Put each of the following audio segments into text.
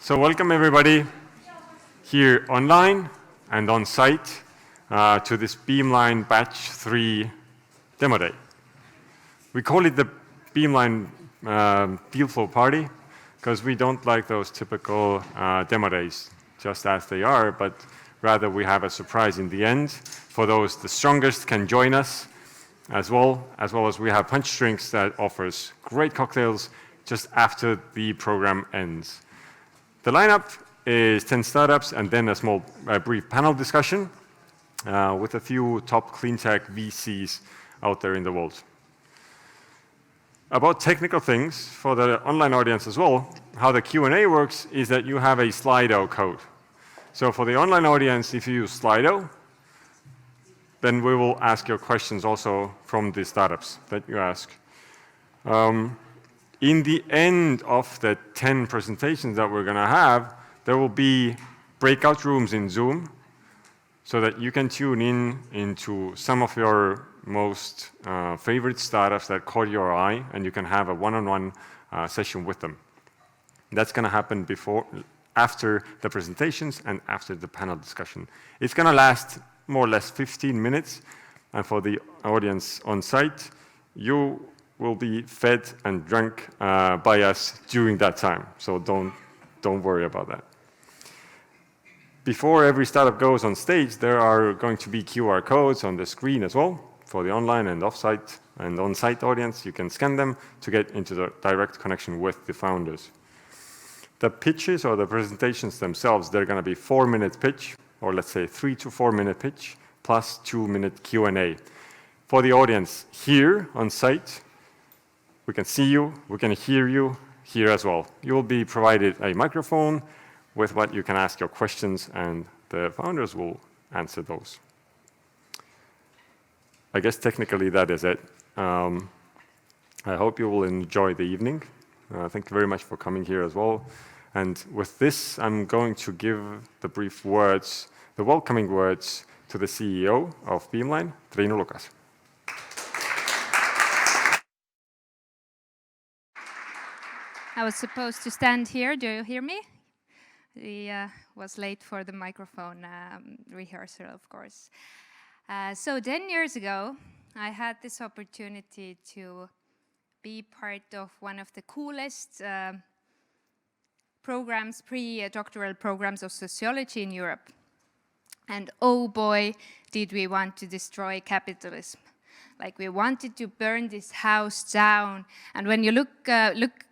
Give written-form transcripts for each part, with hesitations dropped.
So welcome everybody here online and on site to this Beamline Batch 3 demo day. We call it the Beamline Dealflow Party because we don't like those typical demo days just as they are, but rather we have a surprise in the end. For those the strongest can join us as well as we have punch drinks that offers great cocktails just after the program ends. The lineup is 10 startups and then a small brief panel discussion with a few top cleantech VCs out there in the world. About technical things for the online audience as well, how the Q&A works is that you have a Slido code. So for the online audience, if you use Slido, then we will ask your questions also from the startups that you ask. In the end of the 10 presentations that we're going to have, there will be breakout rooms in Zoom so that you can tune in into some of your most favorite startups that caught your eye, and you can have a one-on-one session with them. That's going to happen after the presentations and after the panel discussion. It's going to last more or less 15 minutes, and for the audience on site, you will be fed and drunk by us during that time. So don't worry about that. Before every startup goes on stage, there are going to be QR codes on the screen as well for the online and offsite and on-site audience. You can scan them to get into the direct connection with the founders. The pitches or the presentations themselves, they're going to be 4-minute pitch, or let's say 3 to 4 minute pitch, plus 2-minute Q&A. For the audience here on site, we can see you, we can hear you here as well. You will be provided a microphone with what you can ask your questions, and the founders will answer those. I guess technically that is it. I hope you will enjoy the evening. Thank you very much for coming here as well. And with this, I'm going to give the brief words, the welcoming words to the CEO of Beamline, Triinu Lukas. I was supposed to stand here. Do you hear me? I was late for the microphone rehearsal, of course. So 10 years ago, I had this opportunity to be part of one of the coolest programs, pre-doctoral programs of sociology in Europe. And oh boy, did we want to destroy capitalism. Like we wanted to burn this house down. And when you look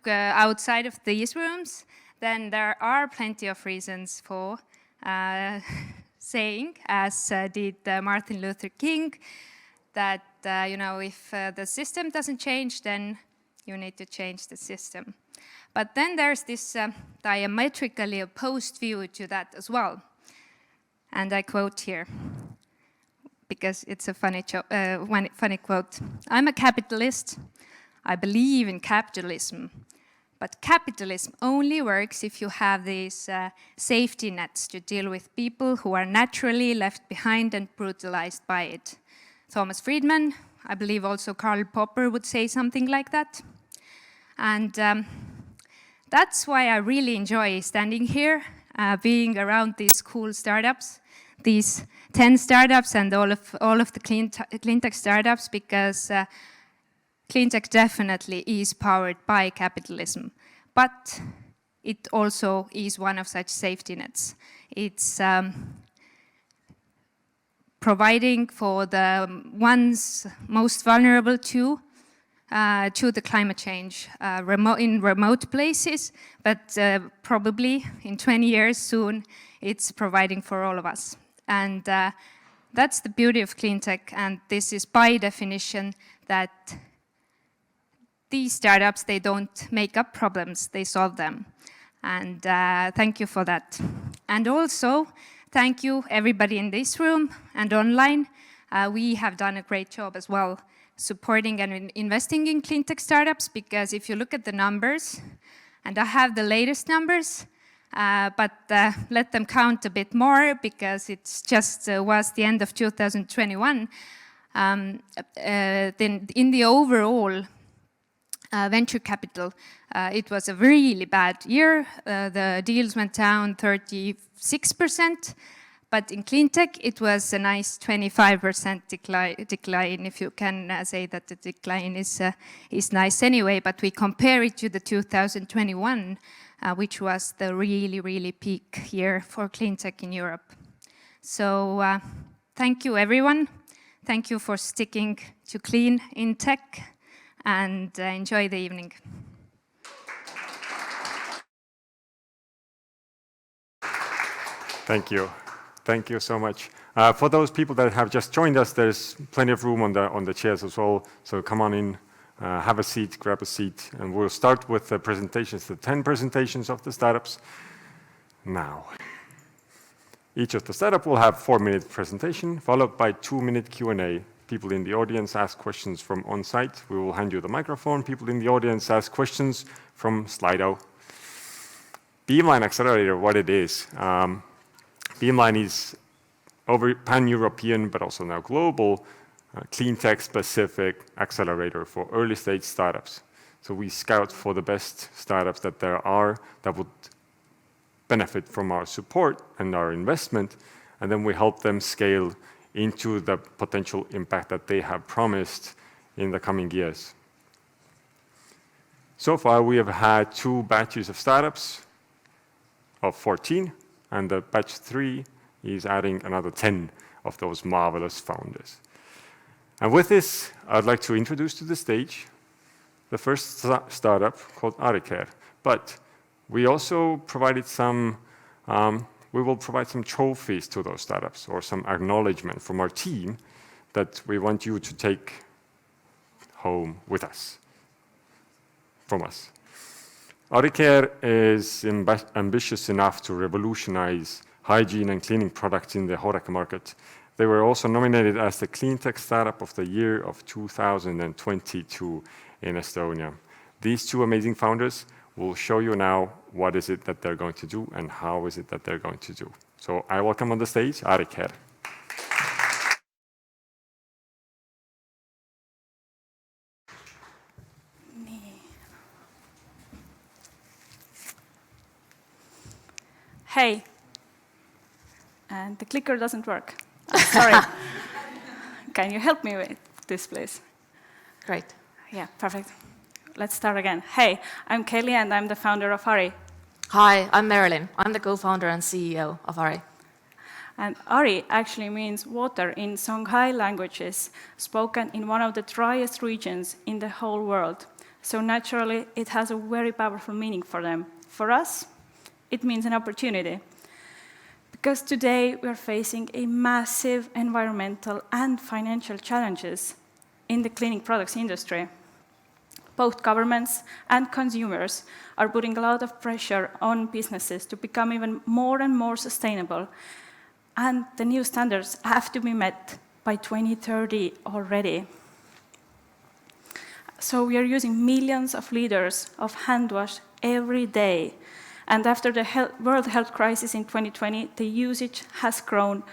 outside of these rooms, then there are plenty of reasons for saying, as did Martin Luther King, that if the system doesn't change, then you need to change the system. But then there's this diametrically opposed view to that as well. And I quote here, because it's a funny quote. I'm a capitalist. I believe in capitalism. But capitalism only works if you have these safety nets to deal with people who are naturally left behind and brutalized by it. Thomas Friedman, I believe also Karl Popper would say something like that. And that's why I really enjoy standing here, being around these cool startups, these 10 startups and all of the cleantech startups, because cleantech definitely is powered by capitalism, but it also is one of such safety nets. It's providing for the ones most vulnerable to the climate change in remote places, but probably in 20 years soon, it's providing for all of us. And that's the beauty of cleantech, and this is by definition that these startups, they don't make up problems, they solve them. And thank you for that. And also, thank you everybody in this room and online. We have done a great job as well supporting and investing in cleantech startups, because if you look at the numbers, and I have the latest numbers, but let them count a bit more because it's just was the end of 2021. Then in the overall venture capital, it was a really bad year. The deals went down 36%, but in cleantech, it was a nice 25% decline, if you can say that the decline is nice anyway, but we compare it to the 2021, which was the really, really peak year for cleantech in Europe. So thank you, everyone. Thank you for sticking to clean in tech, and enjoy the evening. Thank you. Thank you so much. For those people that have just joined us, there's plenty of room on the chairs as well. So come on in, have a seat, grab a seat, and we'll start with the presentations, the 10 presentations of the startups now. Each of the startup will have 4-minute presentation, followed by 2-minute Q&A. People in the audience ask questions from on-site. We will hand you the microphone. People in the audience ask questions from Slido. Beamline Accelerator, what it is. Beamline is pan-European, but also now global, clean tech-specific accelerator for early-stage startups. So we scout for the best startups that there are that would benefit from our support and our investment, and then we help them scale into the potential impact that they have promised in the coming years. So far, we have had 2 batches of startups of 14, and the batch 3 is adding another 10 of those marvelous founders. And with this, I'd like to introduce to the stage the first startup called Ari Care. But we also provided we will provide some trophies to those startups or some acknowledgement from our team that we want you to take home with us, from us. Ari Care is ambitious enough to revolutionize hygiene and cleaning products in the HoReCa market. They were also nominated as the Cleantech Startup of the Year of 2022 in Estonia. These 2 amazing founders will show you now what is it that they're going to do and how is it that they're going to do. So I welcome on the stage Ari Care. Hey, and the clicker doesn't work. Sorry. Can you help me with this, please? Great. Yeah, perfect. Let's start again. Hey, I'm Kelly, and I'm the founder of Ari. Hi, I'm Marilyn. I'm the co-founder and CEO of Ari. And Ari actually means water in Songhai languages, spoken in one of the driest regions in the whole world. So naturally, it has a very powerful meaning for them. For us, it means an opportunity. Because today, we're facing a massive environmental and financial challenges in the cleaning products industry. Both governments and consumers are putting a lot of pressure on businesses to become even more and more sustainable. And the new standards have to be met by 2030 already. So we are using millions of liters of hand wash every day. And after the World Health Crisis in 2020, the usage has grown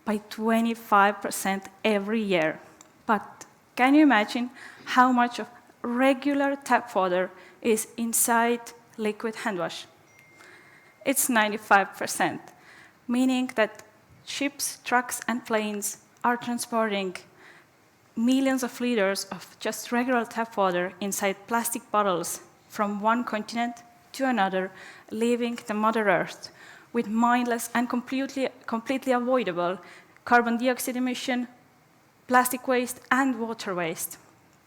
by 25% every year. But can you imagine how much of regular tap water is inside liquid hand wash? It's 95%, meaning that ships, trucks, and planes are transporting millions of liters of just regular tap water inside plastic bottles from one continent to another, leaving the Mother Earth with mindless and completely avoidable carbon dioxide emission, plastic waste, and water waste.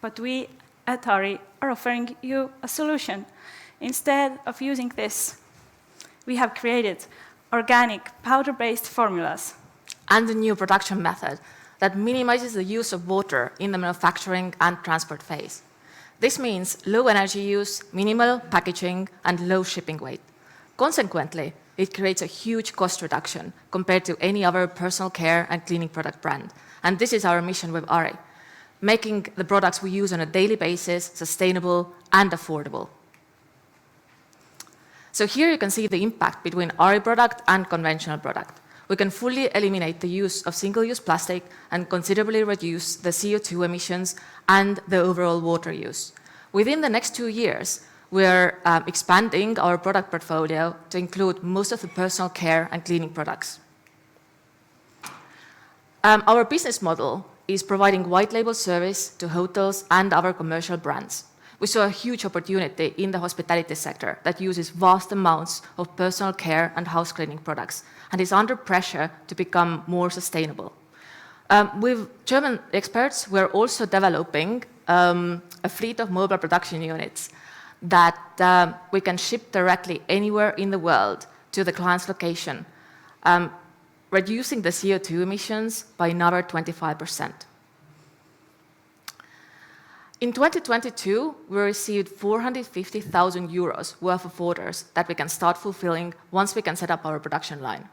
But we at Ari are offering you a solution. Instead of using this, we have created organic powder-based formulas. And a new production method that minimizes the use of water in the manufacturing and transport phase. This means low energy use, minimal packaging, and low shipping weight. Consequently, it creates a huge cost reduction compared to any other personal care and cleaning product brand. And this is our mission with Ari, making the products we use on a daily basis sustainable and affordable. So here you can see the impact between Ari product and conventional product. We can fully eliminate the use of single-use plastic and considerably reduce the CO2 emissions and the overall water use. Within the next 2 years, we're expanding our product portfolio to include most of the personal care and cleaning products. Our business model is providing white label service to hotels and other commercial brands. We saw a huge opportunity in the hospitality sector that uses vast amounts of personal care and house cleaning products and is under pressure to become more sustainable. With German experts, we're also developing a fleet of mobile production units that we can ship directly anywhere in the world to the client's location, reducing the CO2 emissions by another 25%. In 2022, we received 450,000 euros worth of orders that we can start fulfilling once we can set up our production line.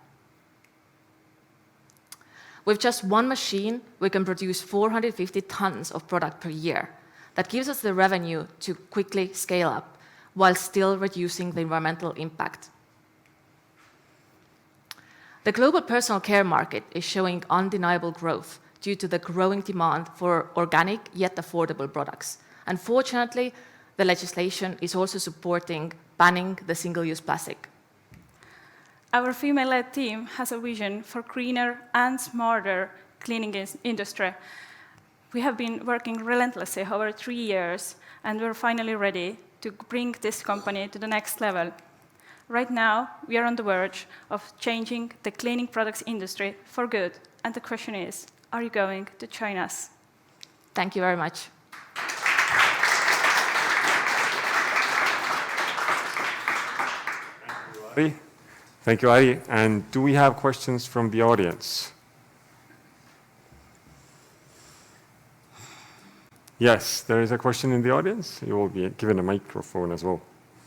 With just one machine, we can produce 450 tons of product per year. That gives us the revenue to quickly scale up while still reducing the environmental impact. The global personal care market is showing undeniable growth due to the growing demand for organic yet affordable products. Unfortunately, the legislation is also supporting banning the single-use plastic. Our female-led team has a vision for greener and smarter cleaning industry. We have been working relentlessly over 3 years, and we're finally ready to bring this company to the next level. Right now, we are on the verge of changing the cleaning products industry for good. And the question is, are you going to join us? Thank you very much. Thank you, Ari. And do we have questions from the audience? Yes, there is a question in the audience. You will be given a microphone as well.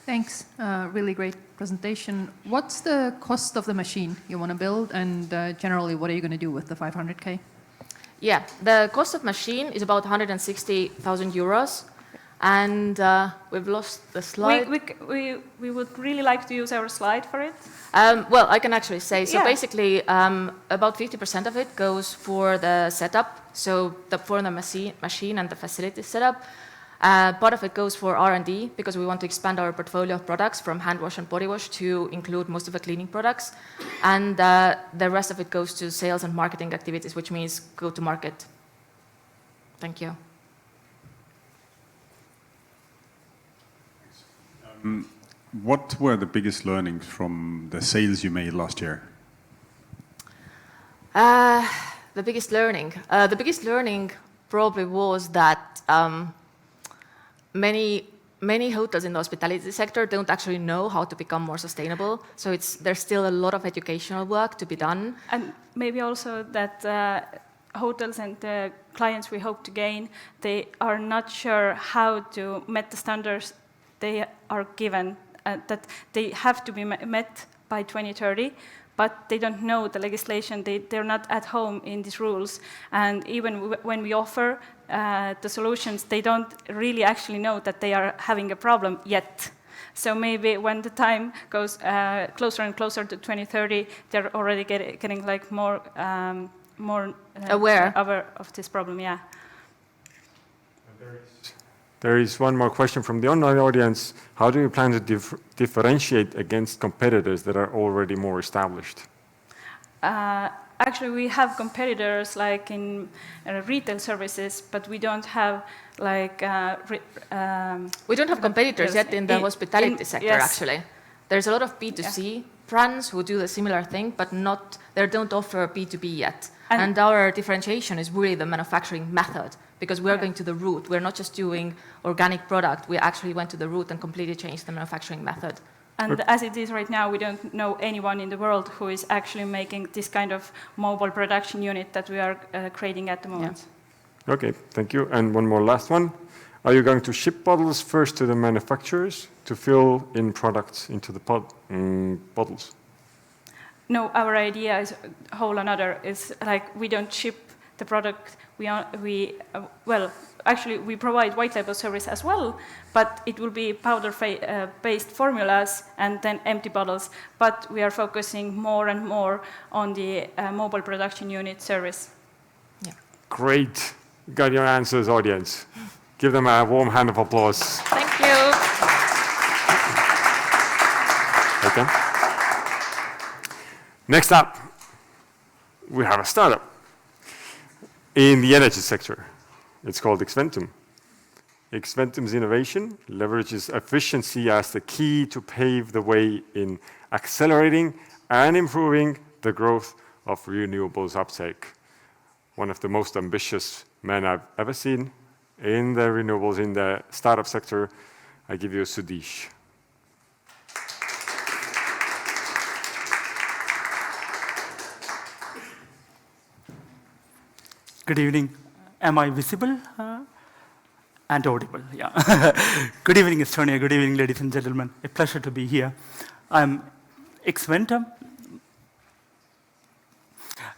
Thanks. Really great presentation. What's the cost of the machine you want to build, and generally, what are you going to do with the 500K? Yeah, the cost of machine is about 160,000 euros. And we've lost the slide. We would really like to use our slide for it. Well, I can actually say, so Yeah. basically about 50% of it goes for the setup, so for the machine and the facility setup. Part of it goes for R&D, because we want to expand our portfolio of products from hand wash and body wash to include most of the cleaning products. And the rest of it goes to sales and marketing activities, which means go to market. Thank you. What were the biggest learnings from the sales you made last year? The biggest learning probably was that many hotels in the hospitality sector don't actually know how to become more sustainable. So there's still a lot of educational work to be done. And maybe also that hotels and the clients we hope to gain, they are not sure how to meet the standards they are given, that they have to be met by 2030, but they don't know the legislation. They're not at home in these rules. And even when we offer the solutions, they don't really actually know that they are having a problem yet. So maybe when the time goes closer and closer to 2030, they're already getting like more aware of this problem, yeah. There is one more question from the online audience. How do you plan to differentiate against competitors that are already more established? Actually, we have competitors like in retail services, but we don't have like... we don't have competitors yet in the hospitality sector, yes. Actually. There's a lot of B2C brands who do the similar thing, but they don't offer B2B yet. And our differentiation is really the manufacturing method, because we're going to the root. We're not just doing organic product. We actually went to the root and completely changed the manufacturing method. And as it is right now, we don't know anyone in the world who is actually making this kind of mobile production unit that we are creating at the moment. Yeah. Okay, thank you. And one more last one. Are you going to ship bottles first to the manufacturers to fill in products into the bottles? No, our idea is whole another. It's like we don't ship the product. Actually, we provide white label service as well, but it will be powder-based formulas and then empty bottles. But we are focusing more and more on the mobile production unit service. Yeah. Great. Got your answers, audience. Give them a warm hand of applause. Thank you. Okay. Next up, we have a startup in the energy sector. It's called XVentum. XVentum's innovation leverages efficiency as the key to pave the way in accelerating and improving the growth of renewables uptake. One of the most ambitious men I've ever seen in the renewables, in the startup sector. I give you Sudesh. Good evening. Am I visible and audible? Yeah. Good evening, Estonia. Good evening, ladies and gentlemen. A pleasure to be here. I'm XVentum.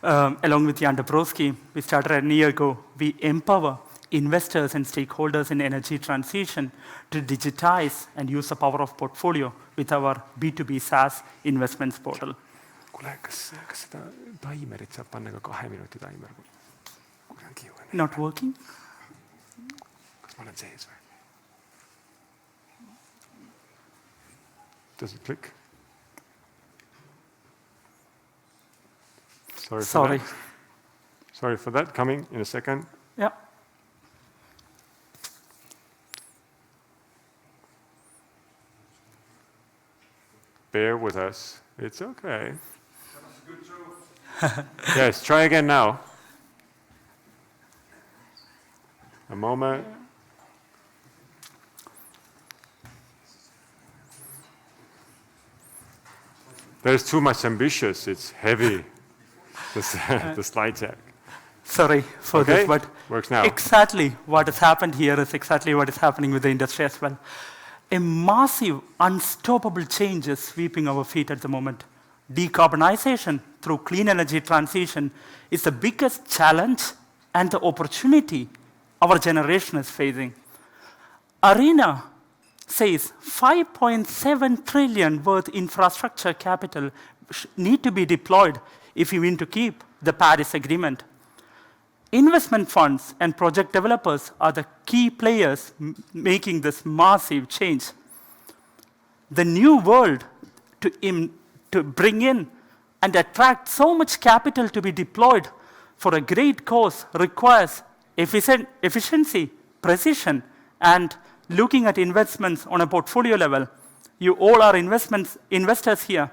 Along with Jan Dabrowski, we started a year ago. We empower investors and stakeholders in energy transition to digitize and use the power of portfolio with our B2B SaaS investments portal. Kuule, kas seda taimerit saab panna ka 2 minuti taimer? Not working? Kas ma olen sees või? Does it click? Sorry. Sorry for that. Coming in a second. Yeah. Bear with us. It's okay. Yes, try again now. A moment. There's too much ambitious. It's heavy. The slide deck. Sorry for this, but works now. Exactly what has happened here is exactly what is happening with the industry as well. A massive, unstoppable change is sweeping our feet at the moment. Decarbonization through clean energy transition is the biggest challenge and the opportunity our generation is facing. Arena says 5.7 trillion worth infrastructure capital need to be deployed if we want to keep the Paris Agreement. Investment funds and project developers are the key players making this massive change. The new world to bring in and attract so much capital to be deployed for a great cause requires efficiency, precision, and looking at investments on a portfolio level. You all are investors here.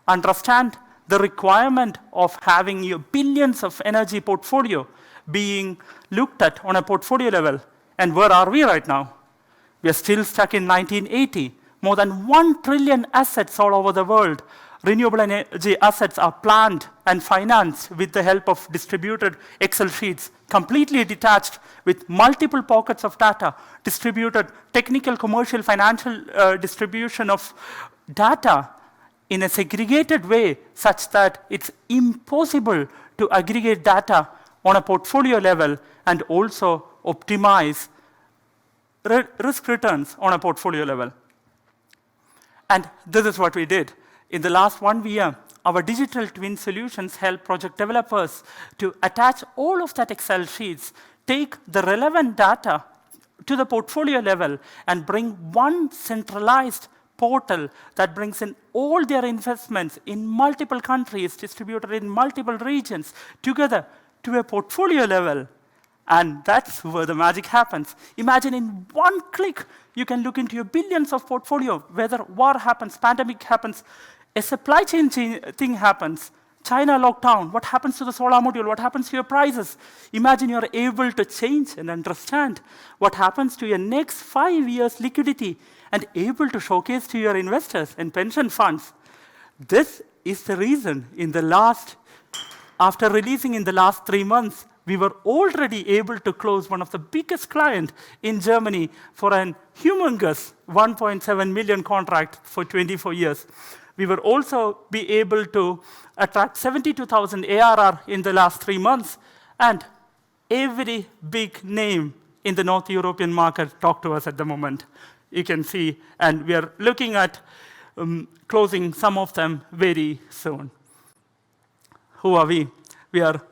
Understand the requirement of having your billions of energy portfolio being looked at on a portfolio level. And where are we right now? We are still stuck in 1980. More than 1 trillion assets all over the world. Renewable energy assets are planned and financed with the help of distributed Excel sheets, completely detached with multiple pockets of data, distributed technical, commercial, financial distribution of data in a segregated way such that it's impossible to aggregate data on a portfolio level and also optimize risk returns on a portfolio level. And this is what we did. In the last 1 year, our digital twin solutions help project developers to attach all of that Excel sheets, take the relevant data to the portfolio level, and bring one centralized portal that brings in all their investments in multiple countries, distributed in multiple regions, together to a portfolio level. And that's where the magic happens. Imagine in one click, you can look into your billions of portfolio, whether war happens, pandemic happens, a supply chain thing happens, China lockdown, what happens to the solar module, what happens to your prices? Imagine you're able to change and understand what happens to your next 5 years liquidity and able to showcase to your investors and pension funds. This is the reason after releasing in the last 3 months, we were already able to close one of the biggest clients in Germany for a humongous 1.7 million contract for 24 years. We were also be able to attract 72,000 ARR in the last 3 months, and every big name in the North European market talk to us at the moment. You can see, and we are looking at closing some of them very soon. Who are we? We are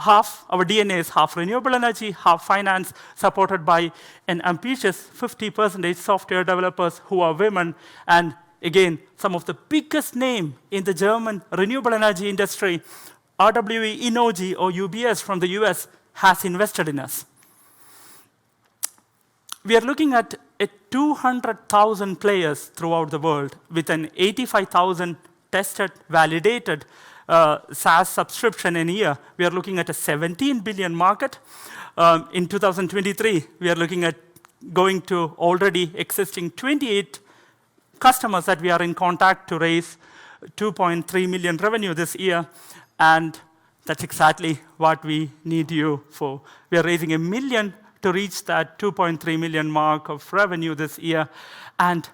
our DNA is half renewable energy, half finance, supported by an ambitious 50% software developers who are women. And again, some of the biggest name in the German renewable energy industry, RWE Innogy or UBS from the US, has invested in us. We are looking at 200,000 players throughout the world with an 85,000 tested, validated SaaS subscription in a year. We are looking at a 17 billion market. In 2023, we are looking at going to already existing 28 customers that we are in contact to raise 2.3 million revenue this year. And that's exactly what we need you for. We are raising $1 million to reach that 2.3 million mark of revenue this year and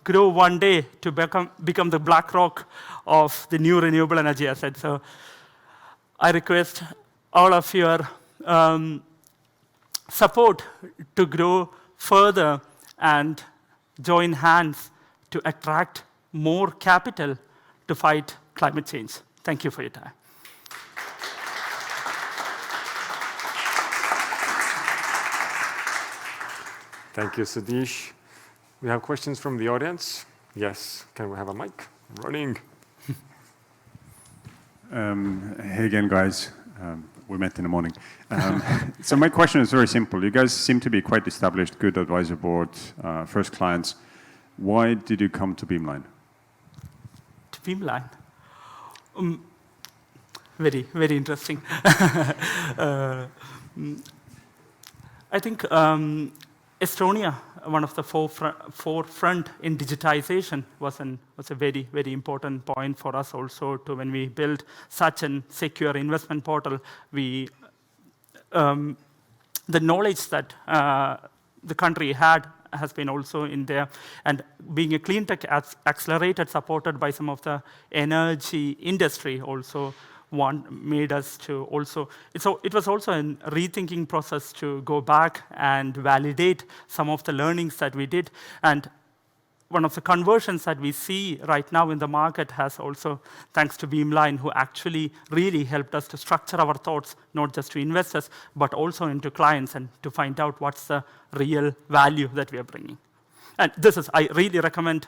grow one day to become the BlackRock of the new renewable energy asset. So I request all of your support to grow further and join hands to attract more capital to fight climate change. Thank you for your time. Thank you, Sadish. We have questions from the audience. Yes, can we have a mic running? Hey again, guys. We met in the morning. So my question is very simple. You guys seem to be quite established, good advisor board, first clients. Why did you come to Beamline? To Beamline? Very, very interesting. I think Estonia, one of the forefront in digitization, was a very, very important point for us also to when we built such a secure investment portal. The knowledge that the country has been also in there. And being a cleantech accelerator supported by some of the energy industry also made us to also, it was also a rethinking process to go back and validate some of the learnings that we did. And one of the conversions that we see right now in the market has also, thanks to Beamline, who actually really helped us to structure our thoughts, not just to investors, but also into clients and to find out what's the real value that we are bringing. And I really recommend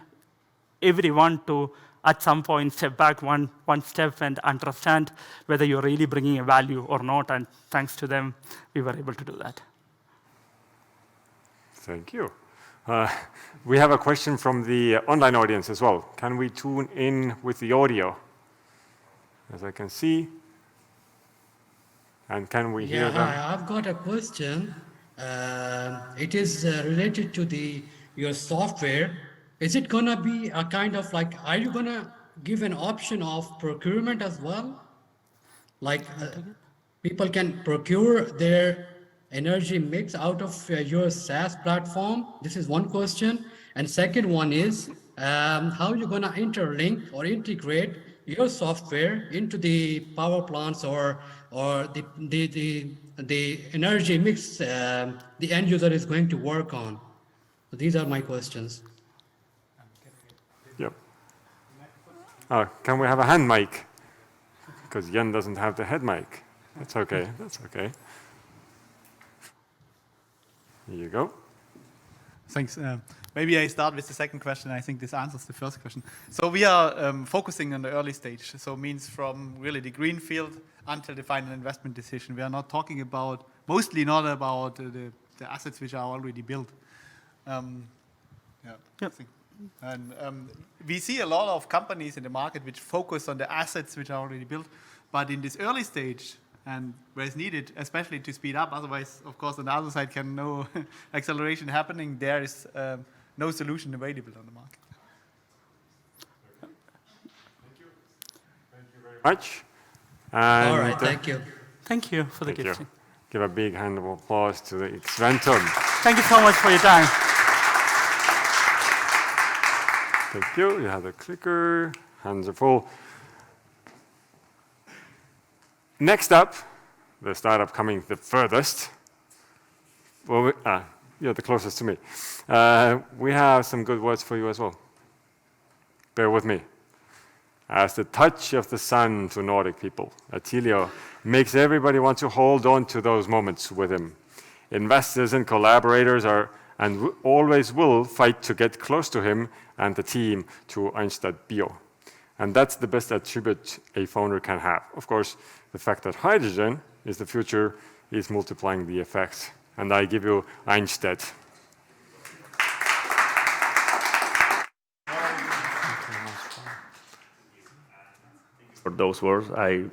everyone to at some point step back one step and understand whether you're really bringing a value or not. And thanks to them, we were able to do that. Thank you. We have a question from the online audience as well. Can we tune in with the audio? As I can see. And can we hear them? Hi, I've got a question. It is related to your software. Is it going to be a kind of like, are you going to give an option of procurement as well? Like people can procure their energy mix out of your SaaS platform? This is one question. And second one is, how are you going to interlink or integrate your software into the power plants or the energy mix the end user is going to work on? So these are my questions. Yep. Can we have a hand mic? Because Jan doesn't have the head mic. That's okay. That's okay. Here you go. Thanks. Maybe I start with the second question. I think this answers the first question. So we are focusing on the early stage. So means from really the greenfield until the final investment decision. We are not talking about, mostly not about the assets which are already built. Yep. And we see a lot of companies in the market which focus on the assets which are already built, but in this early stage and where it's needed, especially to speed up, otherwise, of course, on the other side can no acceleration happening, there is no solution available on the market. Thank you. Thank you very much. And all right, thank you. Thank you for the gift. Give a big hand of applause to the XVentum. Thank you so much for your time. Thank you. You have the clicker. Hands are full. Next up, the startup coming the furthest. Well, you're the closest to me. We have some good words for you as well. Bear with me. as the touch of the sun to Nordic people. Attilio makes everybody want to hold on to those moments with him. Investors and collaborators are and always will fight to get close to him and the team to Einsted.bio. And that's the best attribute a founder can have. Of course, the fact that hydrogen is the future is multiplying the effects. And I give you Einsted. For those words, I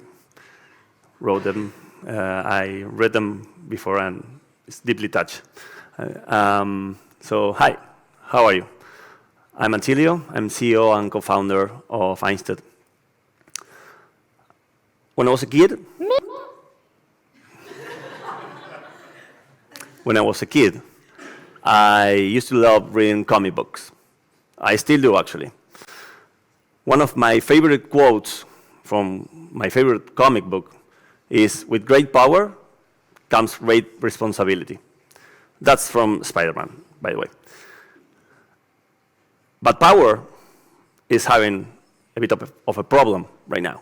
wrote them, I read them before, and it's deeply touched. So, hi, how are you? I'm Attilio. I'm CEO and co-founder of Einsted. When I was a kid, I used to love reading comic books. I still do, actually. One of my favorite quotes from my favorite comic book is, "With great power comes great responsibility." That's from Spider-Man, by the way. But power is having a bit of a problem right now.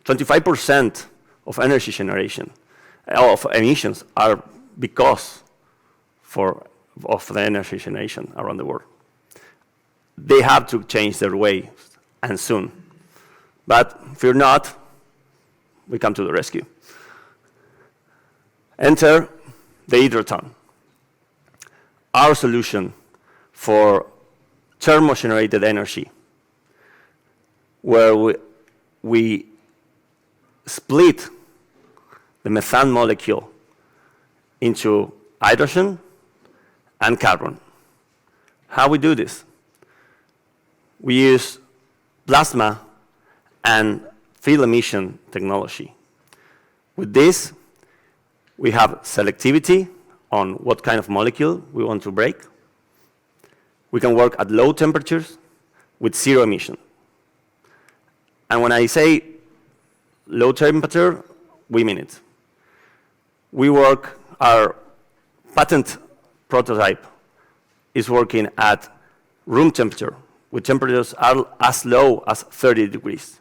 25% of energy generation, of emissions, are because of the energy generation around the world. They have to change their ways, and soon. But fear not, we come to the rescue. Enter the Hydroton, our solution for thermo-generated energy, where we split the methane molecule into hydrogen and carbon. How we do this? We use plasma and field emission technology. With this, we have selectivity on what kind of molecule we want to break. We can work at low temperatures with zero emission. And when I say low temperature, we mean it. Our patent prototype is working at room temperature, with temperatures are as low as 30 degrees.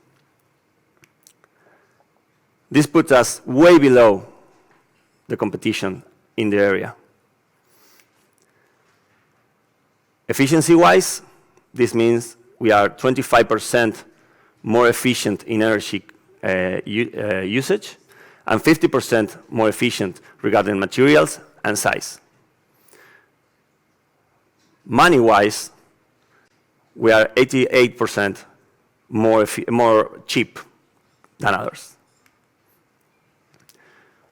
This puts us way below the competition in the area. Efficiency-wise, this means we are 25% more efficient in energy usage and 50% more efficient regarding materials and size. Money-wise, we are 88% more cheap than others.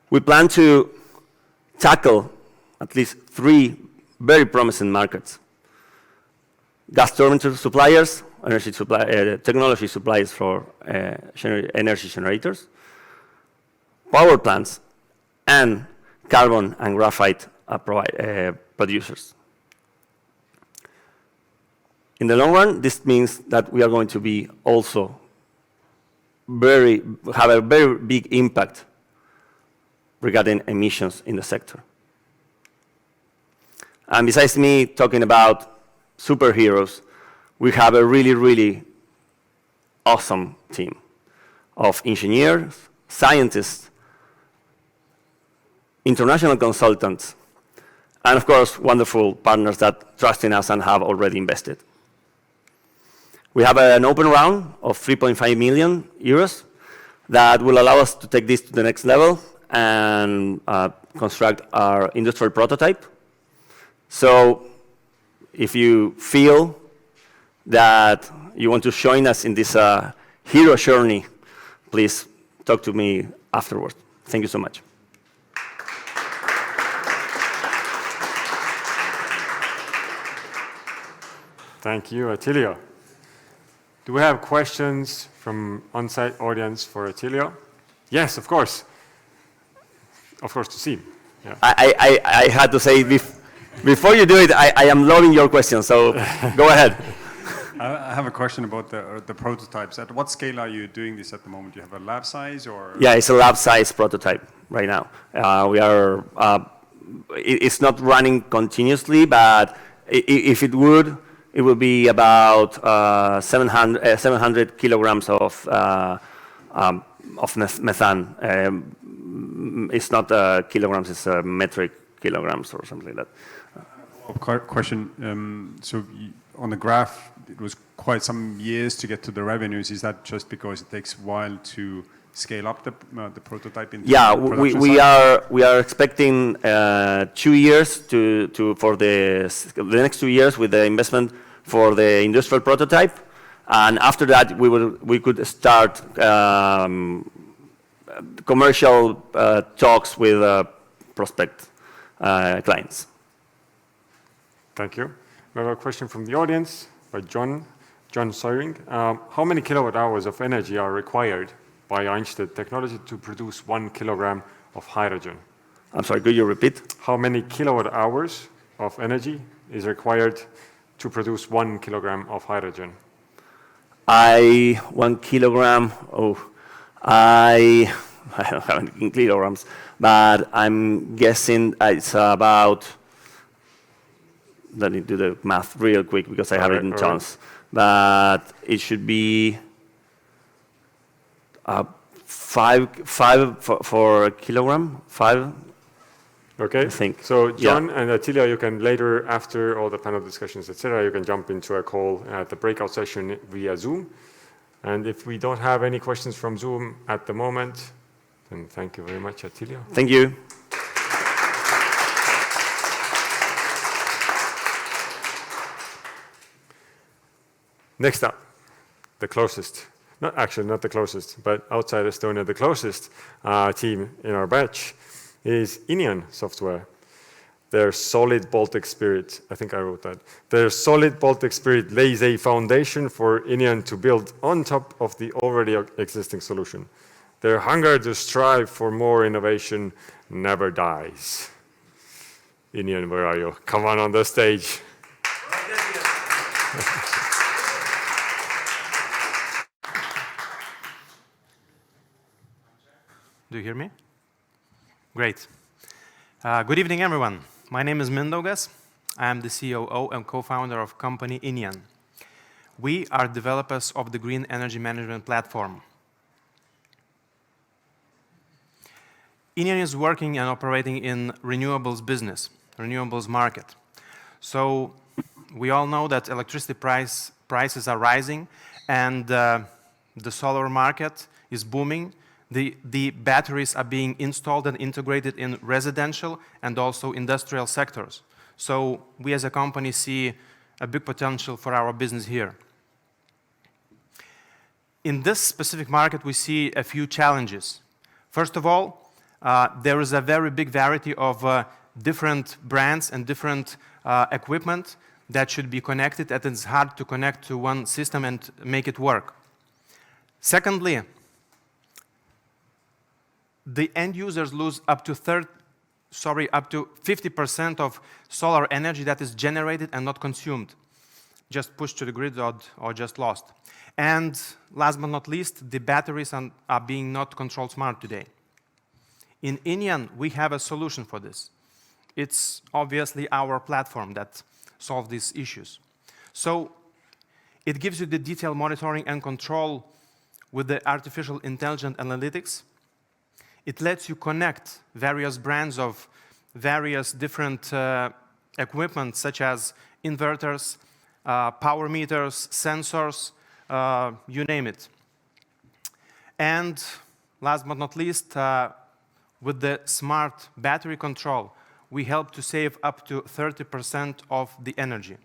We plan to tackle at least 3 very promising markets: gas turbine suppliers, technology suppliers for energy generators, power plants, and carbon and graphite producers. In the long run, this means that we are going to be also have a very big impact regarding emissions in the sector. And besides me talking about superheroes, we have a really, really awesome team of engineers, scientists, international consultants, and of course, wonderful partners that trust in us and have already invested. We have an open round of 3.5 million euros that will allow us to take this to the next level and construct our industrial prototype. So if you feel that you want to join us in this hero journey, please talk to me afterwards. Thank you so much. Thank you, Attilio. Do we have questions from on-site audience for Attilio? Yes, of course. Of course, to see. Yeah. I had to say, before you do it, I am loving your question, so go ahead. I have a question about the prototypes. At what scale are you doing this at the moment? Do you have a lab size or? Yeah, it's a lab size prototype right now. It's not running continuously, but if it would, it will be about 700 kilograms of methane. It's not kilograms, it's metric kilograms or something like that. Question. On the graph, it was quite some years to get to the revenues. Is that just because it takes a while to scale up the prototype? Yeah, we are expecting 2 years for the next 2 years with the investment for the industrial prototype, and after that we could start commercial talks with prospect clients. Thank you. We have a question from the audience by John Soering. How many kilowatt hours of energy are required by Einsted technology to produce 1 kilogram of hydrogen? I'm sorry, could you repeat? How many kilowatt hours of energy is required to produce 1 kilogram of hydrogen? 1 kilogram, I don't have it in kilograms, but I'm guessing it's about, let me do the math real quick because I have it in tons, but it should be 5 for a kilogram, 5. Okay, I think. So John and Attilio, you can later, after all the panel discussions, etc., you can jump into a call at the breakout session via Zoom. And if we don't have any questions from Zoom at the moment, then thank you very much, Attilio. Thank you. Next up, the closest, not the closest, but outside Estonia, the closest team in our batch is Inion Software. Their solid Baltic spirit, I think I wrote that. Their solid Baltic spirit lays a foundation for Inion to build on top of the already existing solution. Their hunger to strive for more innovation never dies. Inion, where are you? Come on the stage. Do you hear me? Great. Good evening, everyone. My name is Mindaugas. I am the COO and co-founder of company Inion. We are developers of the green energy management platform. Inion is working and operating in renewables business, renewables market. So we all know that electricity prices are rising and the solar market is booming. The batteries are being installed and integrated in residential and also industrial sectors. So we as a company see a big potential for our business here. In this specific market, we see a few challenges. First of all, there is a very big variety of different brands and different equipment that should be connected, and it's hard to connect to one system and make it work. Secondly, the end users lose up to 50% of solar energy that is generated and not consumed, just pushed to the grid or just lost. And last but not least, the batteries are being not controlled smart today. In Inion, we have a solution for this. It's obviously our platform that solves these issues. So it gives you the detailed monitoring and control with the artificial intelligence analytics. It lets you connect various brands of various different equipment, such as inverters, power meters, sensors, you name it. And last but not least, with the smart battery control, we help to save up to 30% of the energy.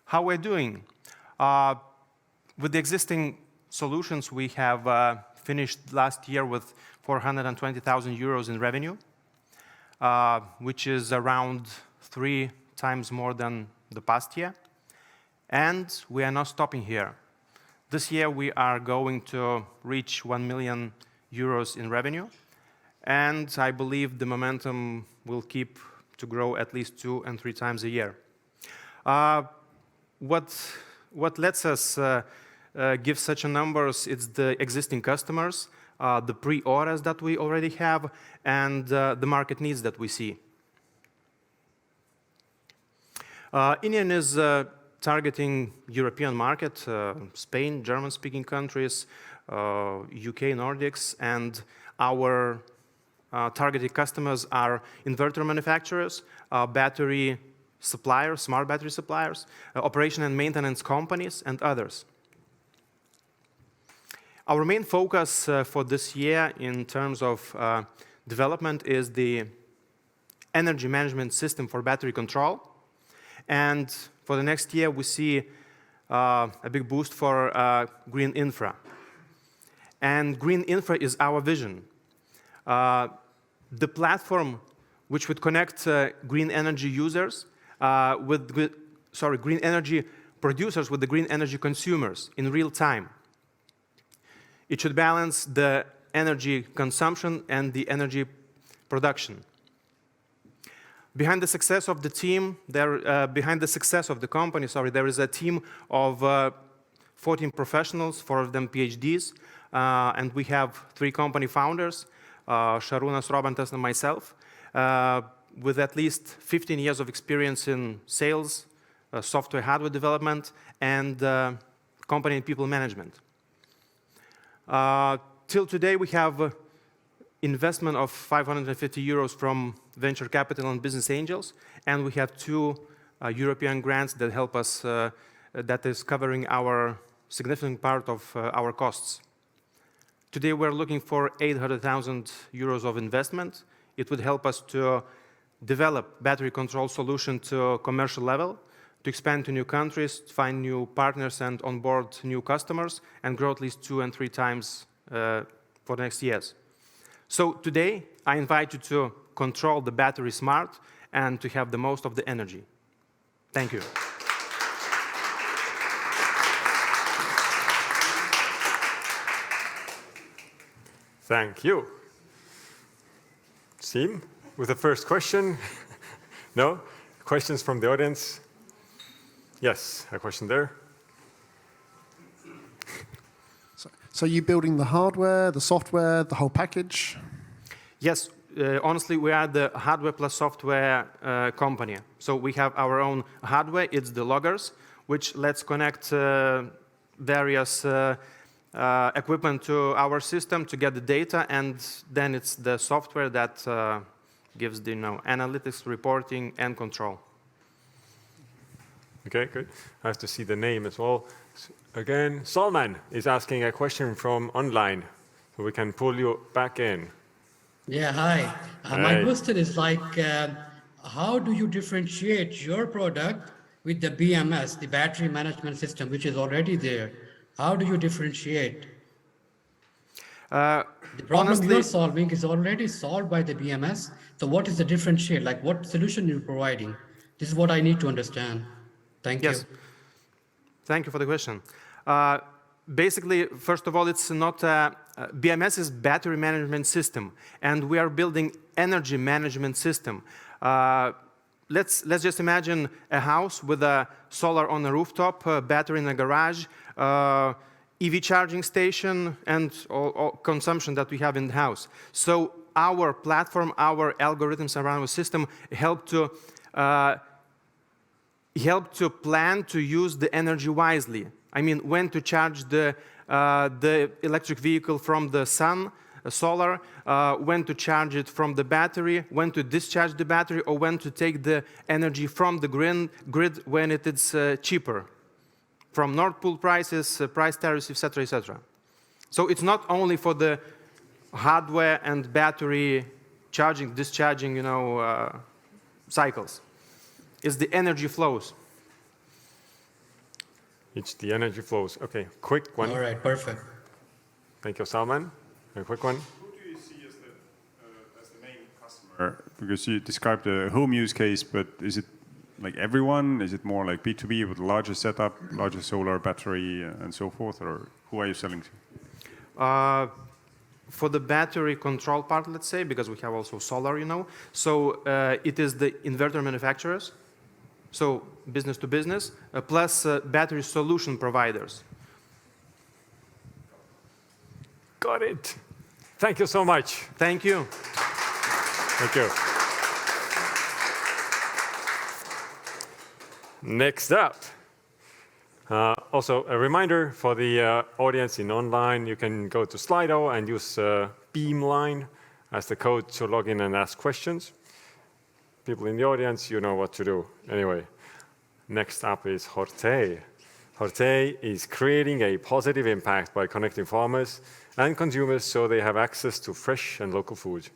How we're doing? With the existing solutions, we have finished last year with 420,000 euros in revenue, which is around 3 times more than the past year. And we are not stopping here. This year we are going to reach 1 million euros in revenue. And I believe the momentum will keep to grow at least 2 and 3 times a year. What lets us give such a numbers, it's the existing customers, the pre-orders that we already have, and the market needs that we see. Inion is targeting European market, Spain, German-speaking countries, UK, Nordics, and our targeted customers are inverter manufacturers, battery suppliers, smart battery suppliers, operation and maintenance companies, and others. Our main focus for this year in terms of development is the energy management system for battery control. And for the next year, we see a big boost for green infra. And green infra is our vision. The platform which would connect green energy users green energy producers with the green energy consumers in real time. It should balance the energy consumption and the energy production. Behind the success of the team, behind the success of the company, there is a team of 14 professionals, 4 of them PhDs, and we have 3 company founders, Šarūnas, Robantas, and myself, with at least 15 years of experience in sales, software hardware development, and company and people management. Till today, we have investment of 550 euros from venture capital and business angels, and we have 2 European grants that help us, that is covering our significant part of our costs. Today, we're looking for 800,000 euros of investment. It would help us to develop battery control solution to commercial level, to expand to new countries, to find new partners and onboard new customers, and grow at least 2 and 3 times for the next years. So today, I invite you to control the battery smart and to have the most of the energy. Thank you. Thank you. Siim, with the first question. No? Questions from the audience? Yes, a question there. So you're building the hardware, the software, the whole package? Yes, honestly, we are the hardware plus software company. So we have our own hardware, it's the loggers, which lets connect various equipment to our system to get the data, and then it's the software that gives the analytics, reporting, and control. Okay, good. I have to see the name as well. Again, Salman is asking a question from online, so we can pull you back in. Yeah, hi. My question is how do you differentiate your product with the BMS, the battery management system, which is already there? How do you differentiate? The problem you're solving is already solved by the BMS. So what is the differentiate? Like what solution you're providing? This is what I need to understand. Thank you. Thank you for the question. Basically, first of all, it's not BMS is battery management system, and we are building energy management system. Let's just imagine a house with a solar on the rooftop, battery in the garage, EV charging station, and all consumption that we have in the house. So our platform, our algorithms around the system help to plan to use the energy wisely. I mean, when to charge the electric vehicle from the sun, solar, when to charge it from the battery, when to discharge the battery, or when to take the energy from the grid when it is cheaper, from Nord Pool prices, price tariffs, etc., etc. So it's not only for the hardware and battery charging, discharging, cycles. It's the energy flows. It's the energy flows. Okay, quick one. All right, perfect. Thank you, Salman. A quick one. Who do you see as the main customer? Because you described a home use case, but is it like everyone? Is it more like B2B with larger setup, larger solar battery, and so forth? Or who are you selling to? For the battery control part, let's say, because we have also solar, So it is the inverter manufacturers, so business to business, plus battery solution providers. Got it. Thank you so much. Thank you. Thank you. Next up. Also, a reminder for the audience in online, you can go to Slido and use Beamline as the code to log in and ask questions. People in the audience, you know what to do. Anyway, next up is Hortee. Hortee is creating a positive impact by connecting farmers and consumers so they have access to fresh and local food.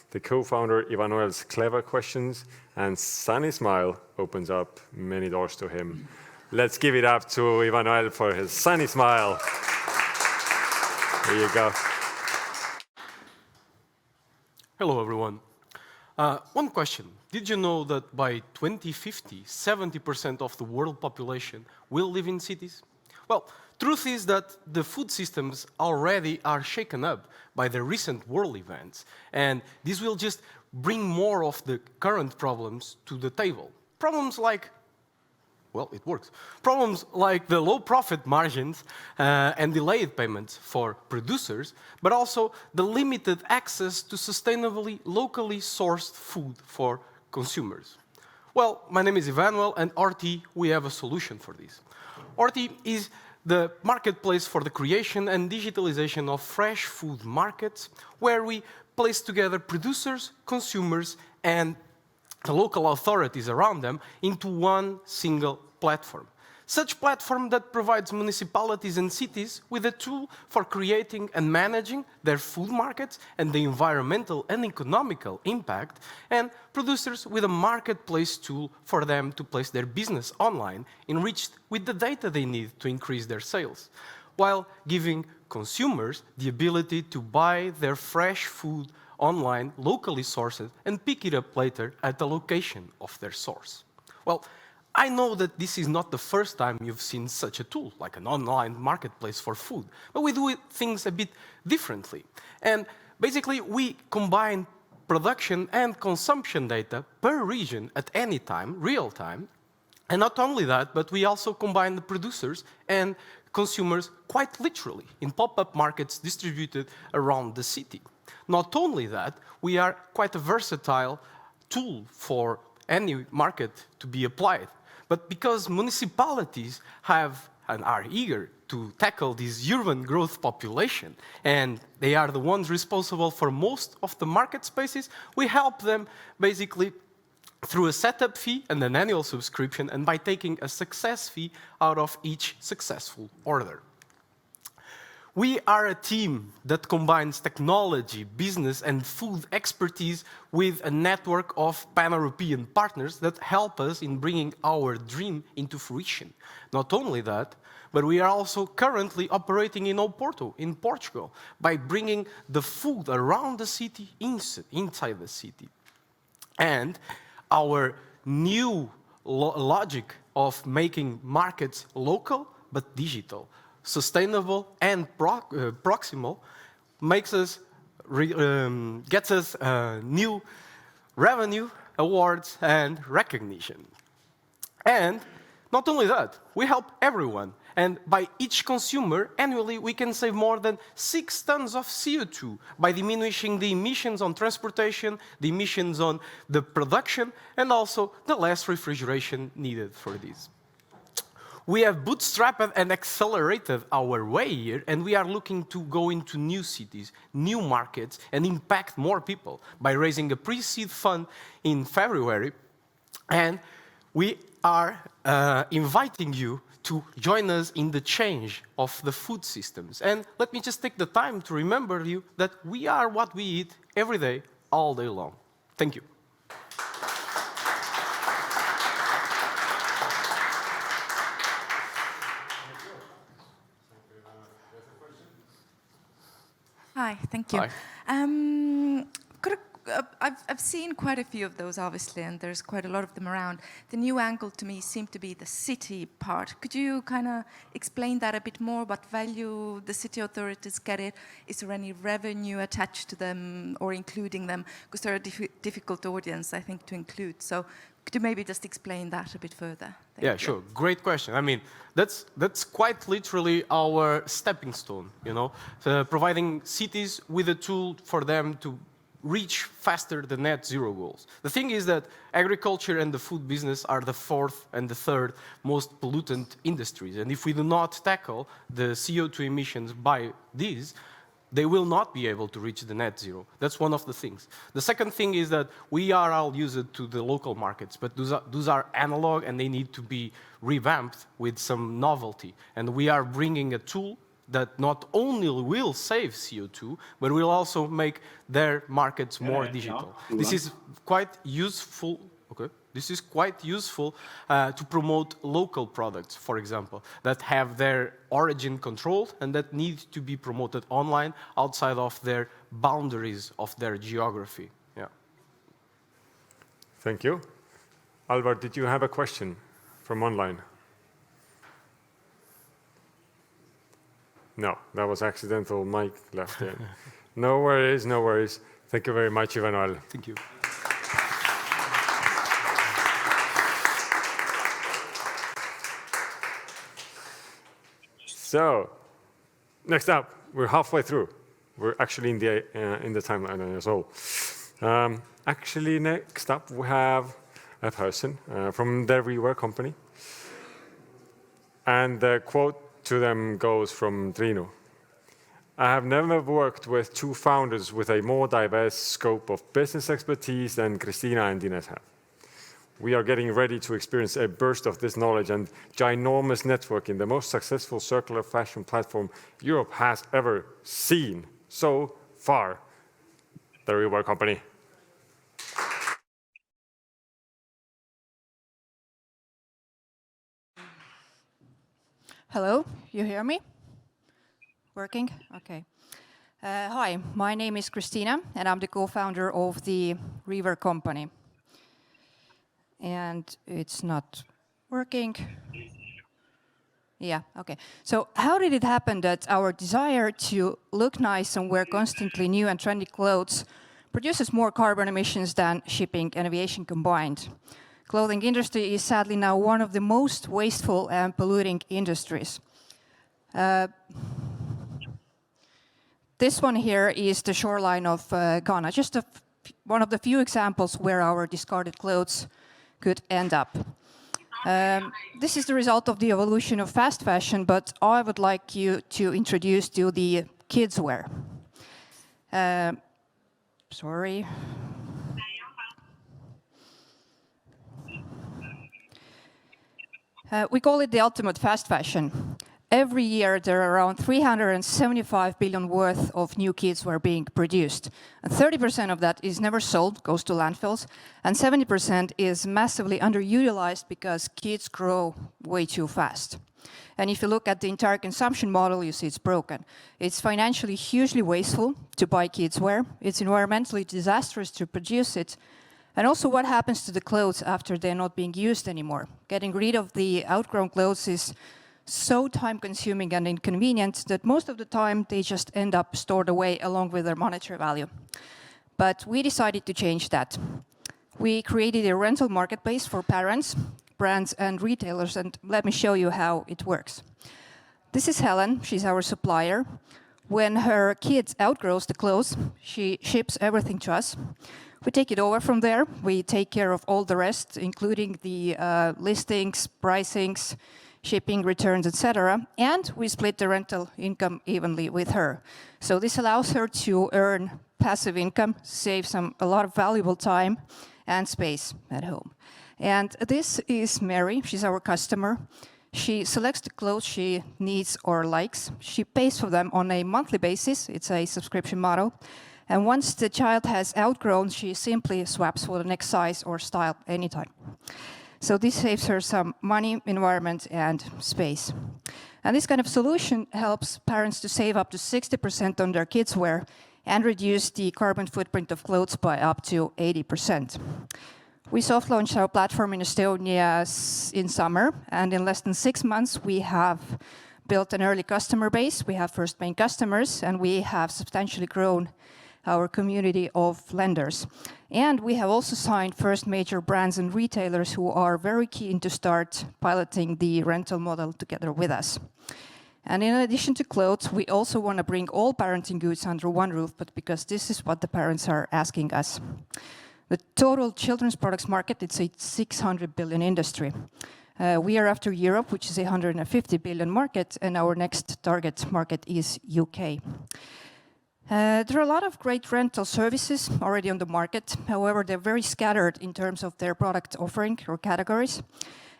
The co-founder Ivanoel's clever questions and sunny smile opens up many doors to him. Let's give it up to Ivanoel for his sunny smile. There you go. Hello, everyone. One question. Did you know that by 2050, 70% of the world population will live in cities? Well, truth is that the food systems already are shaken up by the recent world events, and this will just bring more of the current problems to the table. Problems like, well, it works. Problems like the low profit margins and delayed payments for producers, but also the limited access to sustainably, locally sourced food for consumers. Well, my name is Emanuel, and Hortee, we have a solution for this. Hortee is the marketplace for the creation and digitalization of fresh food markets, where we place together producers, consumers, and the local authorities around them into one single platform. Such platform that provides municipalities and cities with a tool for creating and managing their food markets and the environmental and economical impact, and producers with a marketplace tool for them to place their business online, enriched with the data they need to increase their sales, while giving consumers the ability to buy their fresh food online, locally sourced, and pick it up later at the location of their source. Well, I know that this is not the first time you've seen such a tool, like an online marketplace for food, but we do things a bit differently. And basically, we combine production and consumption data per region at any time, real time. And not only that, but we also combine the producers and consumers quite literally in pop-up markets distributed around the city. Not only that, we are quite a versatile tool for any market to be applied. But because municipalities have and are eager to tackle this urban growth population, and they are the ones responsible for most of the market spaces, we help them basically through a setup fee and an annual subscription, and by taking a success fee out of each successful order. We are a team that combines technology, business, and food expertise with a network of pan-European partners that help us in bringing our dream into fruition. Not only that, but we are also currently operating in Oporto, in Portugal, by bringing the food around the city, inside the city. And our new logic of making markets local but digital, sustainable and proximal, makes us gets us new revenue, awards, and recognition. And not only that, we help everyone. And by each consumer, annually, we can save more than 6 tons of CO2 by diminishing the emissions on transportation, the emissions on the production, and also the less refrigeration needed for this. We have bootstrapped and accelerated our way here, and we are looking to go into new cities, new markets, and impact more people by raising a pre-seed fund in February. And we are inviting you to join us in the change of the food systems. And let me just take the time to remember you that we are what we eat every day, all day long. Thank you. Hi, thank you. Hi. I've seen quite a few of those, obviously, and there's quite a lot of them around. The new angle to me seemed to be the city part. Could you kind of explain that a bit more? What value the city authorities get it? Is there any revenue attached to them or including them? Because they're a difficult audience, I think, to include. So could you maybe just explain that a bit further? Yeah, sure. Great question. I mean, that's quite literally our stepping stone, you know, providing cities with a tool for them to reach faster the net zero goals. The thing is that agriculture and the food business are the fourth and the third most pollutant industries. And if we do not tackle the CO2 emissions by these, they will not be able to reach the net zero. That's one of the things. The second thing is that we are all used to the local markets, but those are analog and they need to be revamped with some novelty. And we are bringing a tool that not only will save CO2, but will also make their markets more digital. This is quite useful. Okay. This is quite useful to promote local products, for example, that have their origin controlled and that need to be promoted online outside of their boundaries of their geography. Yeah. Thank you. Alvar, did you have a question from online? No, that was accidental mic left there. No worries, no worries. Thank you very much, Ivanuel. Thank you. So, next up, we're halfway through. We're actually in the timeline as well. Actually, next up, we have a person from the Rewear Company. And the quote to them goes from Triinu. I have never worked with two founders with a more diverse scope of business expertise than Christina and Ines have. We are getting ready to experience a burst of this knowledge and ginormous network in the most successful circular fashion platform Europe has ever seen so far. The Rewear Company. Hello, you hear me? Working? Okay. Hi, my name is Christina, and I'm the co-founder of the Rewear Company. And it's not working. Yeah, okay. So how did it happen that our desire to look nice and wear constantly new and trendy clothes produces more carbon emissions than shipping and aviation combined? Clothing industry is sadly now one of the most wasteful and polluting industries. This one here is the shoreline of Ghana, just one of the few examples where our discarded clothes could end up. This is the result of the evolution of fast fashion, but I would like you to introduce to the kids wear. Sorry. We call it the ultimate fast fashion. Every year, there are around 375 billion worth of new kidswear being produced. And 30% of that is never sold, goes to landfills, and 70% is massively underutilized because kids grow way too fast. And if you look at the entire consumption model, you see it's broken. It's financially hugely wasteful to buy kidswear. It's environmentally disastrous to produce it. And also what happens to the clothes after they're not being used anymore. Getting rid of the outgrown clothes is so time-consuming and inconvenient that most of the time they just end up stored away along with their monetary value. But we decided to change that. We created a rental marketplace for parents, brands, and retailers, and let me show you how it works. This is Helen, she's our supplier. When her kids outgrows the clothes, she ships everything to us. We take it over from there. We take care of all the rest, including the listings, pricings, shipping, returns, etc. And we split the rental income evenly with her. So this allows her to earn passive income, save a lot of valuable time and space at home. And this is Mary. She's our customer. She selects the clothes she needs or likes. She pays for them on a monthly basis. It's a subscription model. And once the child has outgrown, she simply swaps for the next size or style anytime. So this saves her some money, environment, and space. And this kind of solution helps parents to save up to 60% on their kids' wear and reduce the carbon footprint of clothes by up to 80%. We soft launched our platform in Estonia in summer, and in less than 6 months, we have built an early customer base. We have first paying customers, and we have substantially grown our community of lenders. And we have also signed first major brands and retailers who are very keen to start piloting the rental model together with us. And in addition to clothes, we also want to bring all parenting goods under one roof, but because this is what the parents are asking us. The total children's products market, it's a 600 billion industry. We are after Europe, which is a 150 billion market, and our next target market is UK. There are a lot of great rental services already on the market. However, they're very scattered in terms of their product offering or categories.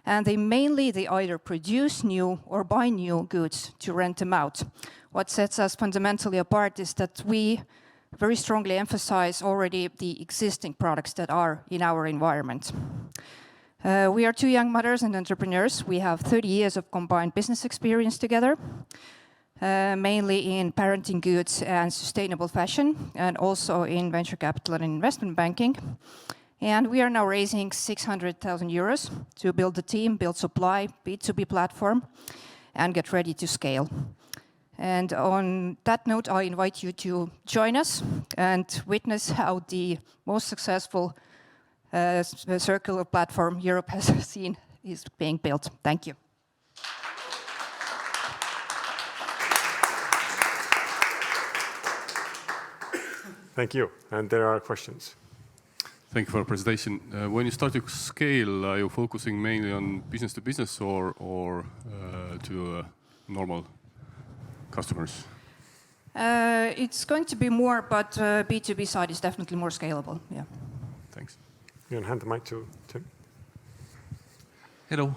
And they either produce new or buy new goods to rent them out. What sets us fundamentally apart is that we very strongly emphasize already the existing products that are in our environment. We are two young mothers and entrepreneurs. We have 30 years of combined business experience together, mainly in parenting goods and sustainable fashion, and also in venture capital and investment banking. And we are now raising 600,000 euros to build the team, build supply, B2B platform, and get ready to scale. And on that note, I invite you to join us and witness how the most successful circular platform Europe has seen is being built. Thank you. Thank you. And there are questions. Thank you for the presentation. When you start to scale, are you focusing mainly on business to business or to normal customers? It's going to be more, but B2B side is definitely more scalable. Yeah. Thanks. You can hand the mic to Tim. Hello.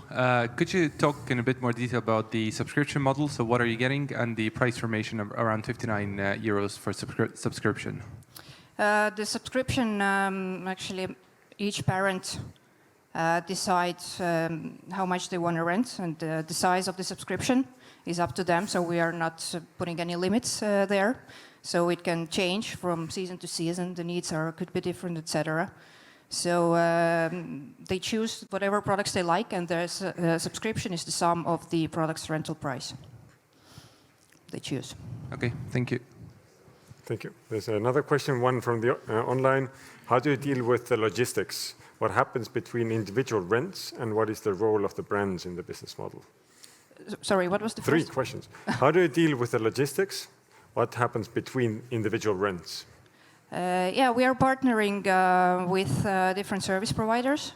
Could you talk in a bit more detail about the subscription model? So what are you getting and the price formation of around 59 euros for subscription? The subscription, actually, each parent decides how much they want to rent, and the size of the subscription is up to them. So we are not putting any limits there. So it can change from season to season. The needs could be different, etc. So they choose whatever products they like, and the subscription is the sum of the product's rental price they choose. Okay, thank you. Thank you. There's another question, one from the online. How do you deal with the logistics? What happens between individual rents, and what is the role of the brands in the business model? Sorry, what was the Three first? questions. How do you deal with the logistics? What happens between individual rents? Yeah, we are partnering with different service providers.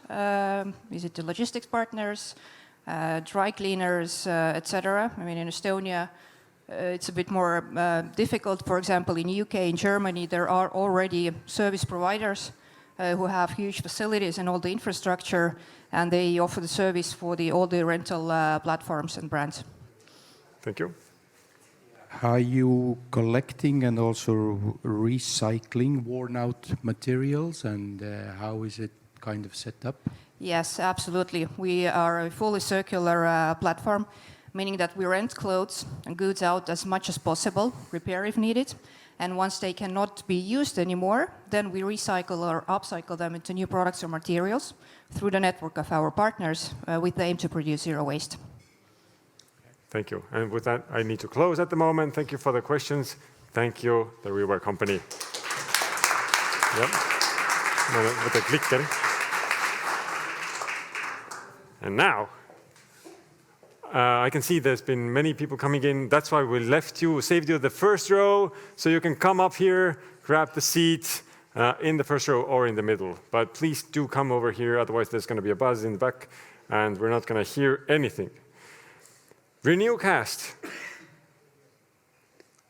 Is it the logistics partners, dry cleaners, etc.? I mean, in Estonia, it's a bit more difficult. For example, in UK, in Germany, there are already service providers who have huge facilities and all the infrastructure, and they offer the service for all the rental platforms and brands. Thank you. Are you collecting and also recycling worn-out materials, and how is it kind of set up? Yes, absolutely. We are a fully circular platform, meaning that we rent clothes and goods out as much as possible, repair if needed, and once they cannot be used anymore, then we recycle or upcycle them into new products or materials through the network of our partners with the aim to produce zero waste. Thank you. And with that, I need to close at the moment. Thank you for the questions. Thank you, the Rewear Company. Yep. With the clicker. And now, I can see there's been many people coming in. That's why we saved you the first row, so you can come up here, grab the seat in the first row or in the middle. But please do come over here, otherwise there's going to be a buzz in the back, and we're not going to hear anything. Renewcast.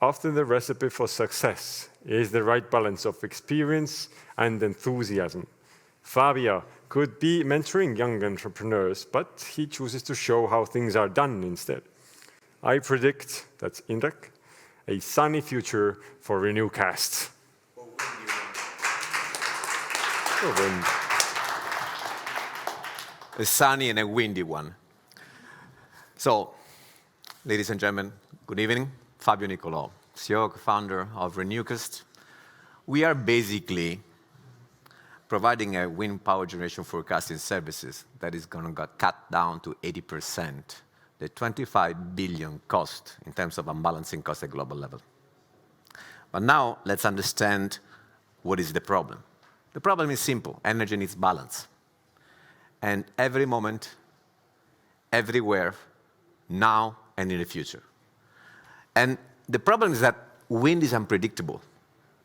Often the recipe for success is the right balance of experience and enthusiasm. Fabio could be mentoring young entrepreneurs, but he chooses to show how things are done instead. I predict, that's Indrek, a sunny future for Renewcast. A sunny and a windy one. So, ladies and gentlemen, good evening. Fabio Nicolò, CEO, founder of Renewcast. We are basically providing a wind power generation forecasting services that is going to get cut down to 80%, the 25 billion cost in terms of unbalancing cost at global level. But now let's understand what is the problem. The problem is simple. Energy needs balance. And every moment, everywhere, now and in the future. And the problem is that wind is unpredictable.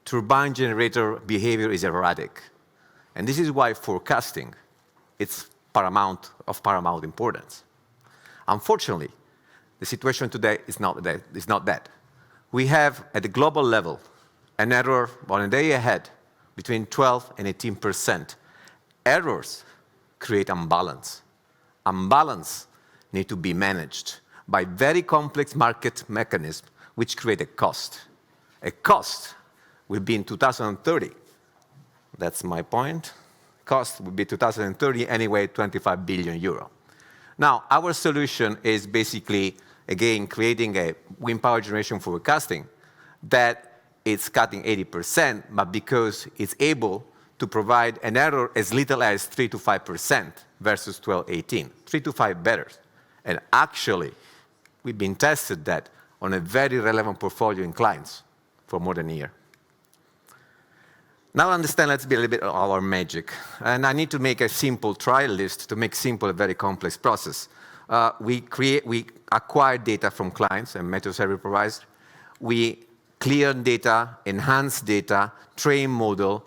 Turbine generator behavior is erratic. And this is why forecasting is of paramount importance. Unfortunately, the situation today is not that. We have, at the global level, an error on a day ahead between 12 and 18%. Errors create imbalance. Imbalance need to be managed by very complex market mechanisms which create a cost. A cost will be in 2030. That's my point. Cost will be 2030 anyway, 25 billion euro. Now, our solution is basically, again, creating a wind power generation forecasting that is cutting 80%, but because it's able to provide an error as little as 3 to 5% versus 12, 18. 3 to 5 better. And actually, we've been tested that on a very relevant portfolio in clients for more than a year. Now understand, let's be a little bit of our magic. And I need to make a simple trial list to make simple a very complex process. We acquire data from clients and meta service providers. We clear data, enhance data, train model,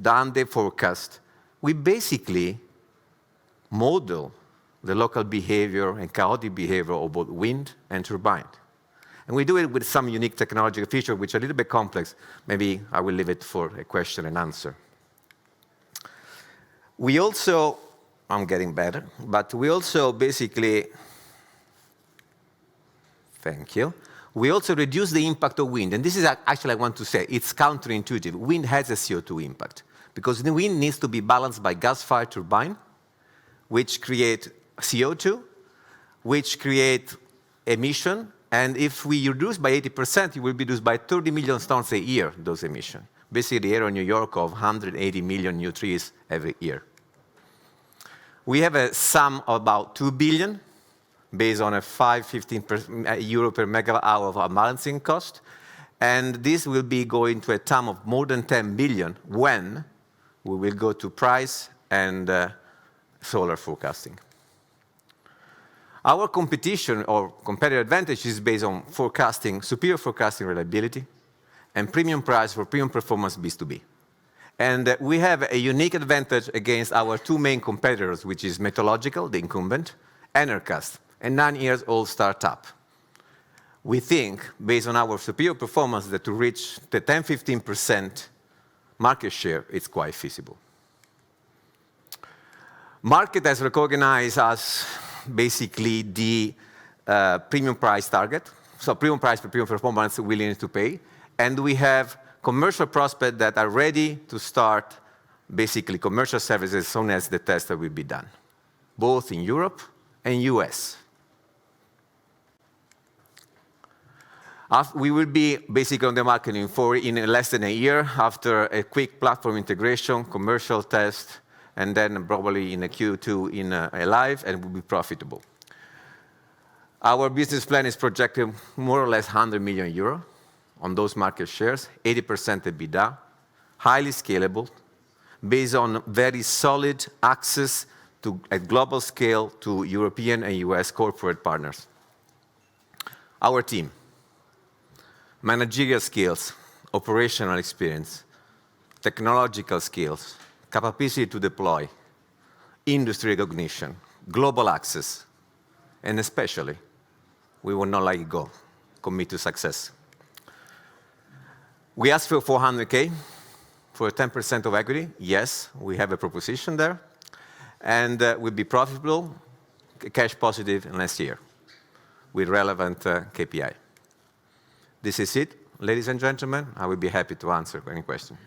done the forecast. We basically model the local behavior and chaotic behavior of both wind and turbine. And we do it with some unique technological feature, which are a little bit complex. Maybe I will leave it for a question and answer. We also, I'm getting better, but we also basically, thank you. We also reduce the impact of wind. And this is actually, I want to say, it's counterintuitive. Wind has a CO2 impact because the wind needs to be balanced by gas-fired turbine, which create CO2, which create emission. And if we reduce by 80%, it will be reduced by 30 million tons a year, those emissions. Basically, the area of New York of 180 million new trees every year. We have a sum of about 2 billion, based on a 15 euro per megawatt hour of balancing cost. And this will be going to a TAM of more than 10 billion when we will go to price and solar forecasting. Our competition or competitive advantage is based on forecasting, superior forecasting reliability, and premium price for premium performance B2B. And we have a unique advantage against our two main competitors, which is Meteorological, the incumbent, and Renewcast, a 9-year-old startup. We think, based on our superior performance, that to reach the 10-15% market share, it's quite feasible. Market has recognized us basically the premium price target, so premium price for premium performance willing to pay, and we have commercial prospects that are ready to start basically commercial services as soon as the test will be done, both in Europe and US. We will be basically on the market in less than a year after a quick platform integration, commercial test, and then probably in a Q2 in a live, and will be profitable. Our business plan is projected more or less 100 million euro on those market shares, 80% EBITDA, highly scalable, based on very solid access to a global scale to European and US corporate partners. Our team, managerial skills, operational experience, technological skills, capacity to deploy, industry recognition, global access, and especially, we will not let it go, commit to success. We asked for 400K for 10% of equity. Yes, we have a proposition there, and we'll be profitable, cash positive next year with relevant KPI. This is it, ladies and gentlemen. I will be happy to answer any question.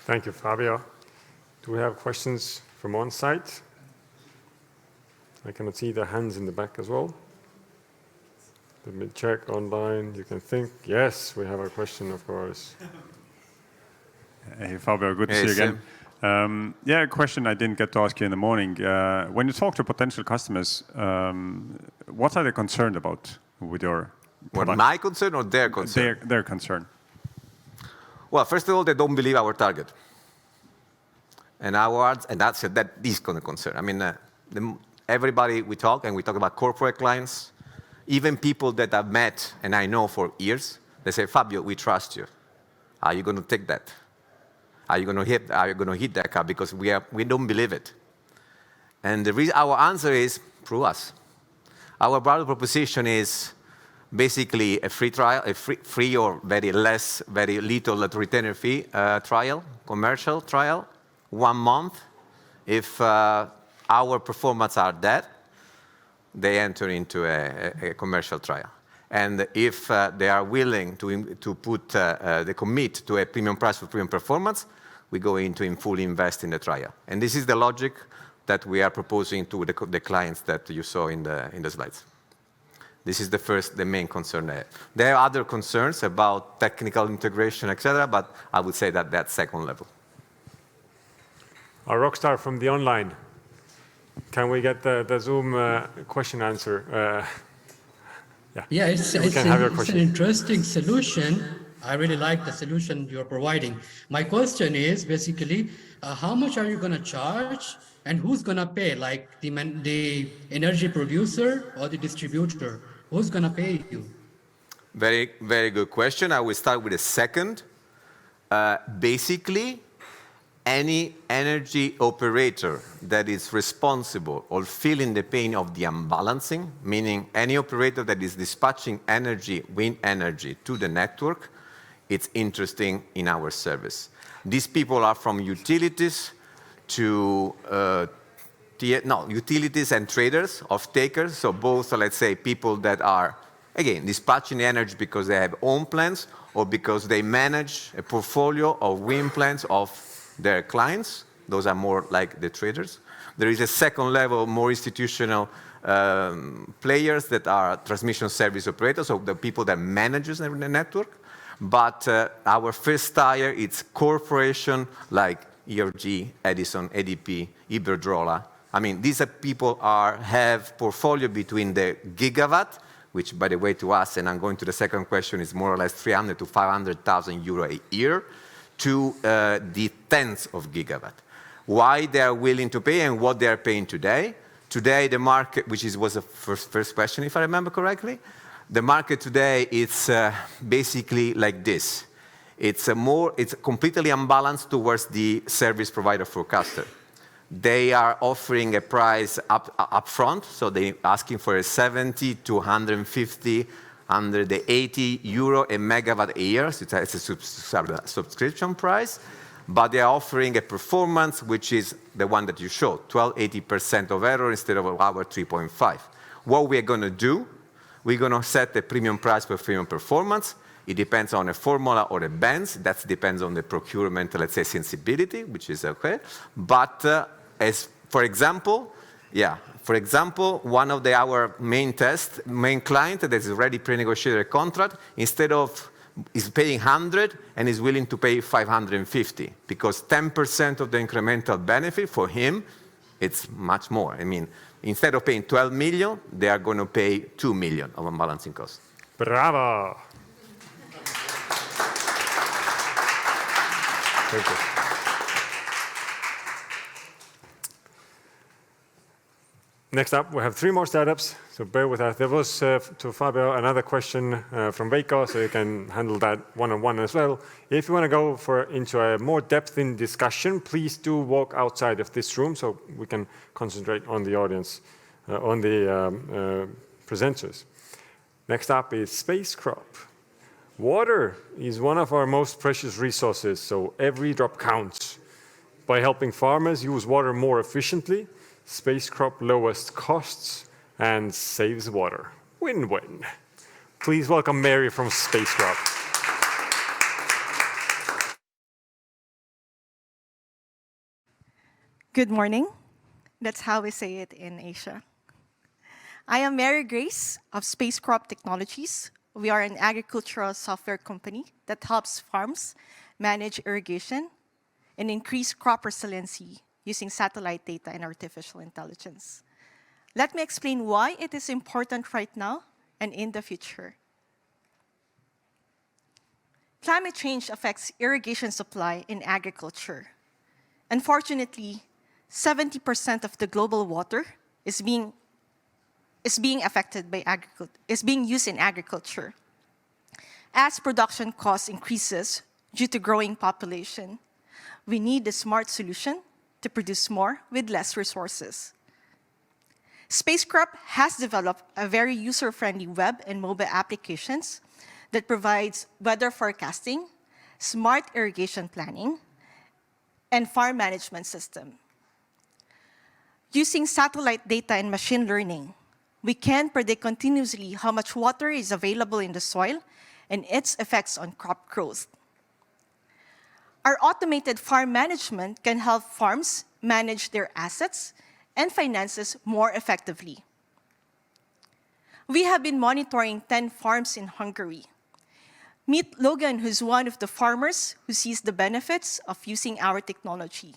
Thank you, Fabio. Do we have questions from on site? I cannot see the hands in the back as well. Let me check online. You can think. Yes, we have a question, of course. Hey, Fabio, good to see you again. Yeah, a question I didn't get to ask you in the morning. When you talk to potential customers, what are they concerned about with your product? What, my concern or their concern? Their concern. Well, first of all, they don't believe our target. And that's that is going to concern. I mean, everybody we talk about corporate clients, even people that I've met and I know for years, they say, Fabio, we trust you. Are you going to take that? Are you going to hit that car? Because we don't believe it. And the reason our answer is, prove us. Our value proposition is basically a free trial, a free or very little retainer fee trial, commercial trial, 1 month. If our performance are that, they enter into a commercial trial. And if they are willing to put the commit to a premium price for premium performance, we go into and fully invest in the trial. And this is the logic that we are proposing to the clients that you saw in the slides. This is the main concern there. There are other concerns about technical integration, etc., but I would say that that's second level. Our rockstar from the online. Can we get the Zoom question answer? Yeah, it's an interesting solution. I really like the solution you're providing. My question is basically, how much are you going to charge and who's going to pay? Like the energy producer or the distributor? Who's going to pay you? Very, very good question. I will start with the second. Basically, any energy operator that is responsible or feeling the pain of the unbalancing, meaning any operator that is dispatching energy, wind energy, to the network, it's interesting in our service. These people are from utilities to utilities and traders, off-takers, so both, let's say, people that are, again, dispatching energy because they have own plants or because they manage a portfolio of wind plants of their clients. Those are more like the traders. There is a second level, more institutional players that are transmission service operators, so the people that manages the network. But our first tier, it's corporation like ERG, Edison, ADP, Iberdrola. I mean, these are people have portfolio between the gigawatt, which, by the way, to us, and I'm going to the second question, is more or less 300 to 500,000 euro a year, to the tens of gigawatt. Why they are willing to pay and what they are paying today. Today, the market, which was the first question, if I remember correctly, the market today, it's basically like this. It's completely unbalanced towards the service provider forecaster. They are offering a price up front, so they're asking for a 70 to 150, 180 euro a megawatt a year, so it's a subscription price, but they are offering a performance which is the one that you showed, 80% of error instead of our 3.5. What we're going to do, we're going to set a premium price per premium performance. It depends on a formula or a bands. That depends on the procurement, let's say, sensibility, which is okay. But for example, one of our main client that is already pre-negotiated a contract, instead of is paying 100 and is willing to pay 550 because 10% of the incremental benefit for him, it's much more. I mean, instead of paying 12 million, they are going to pay 2 million of unbalancing cost. Bravo. Thank you. Next up, we have 3 more startups, so bear with us. There was, to Fabio, another question from Veiko, so you can handle that one-on-one as well. If you want to go into a more depth in discussion, please do walk outside of this room so we can concentrate on the audience, on the presenters. Next up is Spacecrop. Water is one of our most precious resources, so every drop counts. By helping farmers use water more efficiently, Spacecrop lowers costs and saves water. Win-win. Please welcome Mary from Spacecrop. Good morning. That's how we say it in Asia. I am Mary Grace of Spacecrop Technologies. We are an agricultural software company that helps farms manage irrigation and increase crop resiliency using satellite data and artificial intelligence. Let me explain why it is important right now and in the future. Climate change affects irrigation supply in agriculture. Unfortunately, 70% of the global water is being used in agriculture. As production cost increases due to growing population, we need a smart solution to produce more with less resources. Spacecrop has developed a very user-friendly web and mobile applications that provides weather forecasting, smart irrigation planning, and farm management system. Using satellite data and machine learning, we can predict continuously how much water is available in the soil and its effects on crop growth. Our automated farm management can help farms manage their assets and finances more effectively. We have been monitoring 10 farms in Hungary. Meet Logan, who's one of the farmers who sees the benefits of using our technology.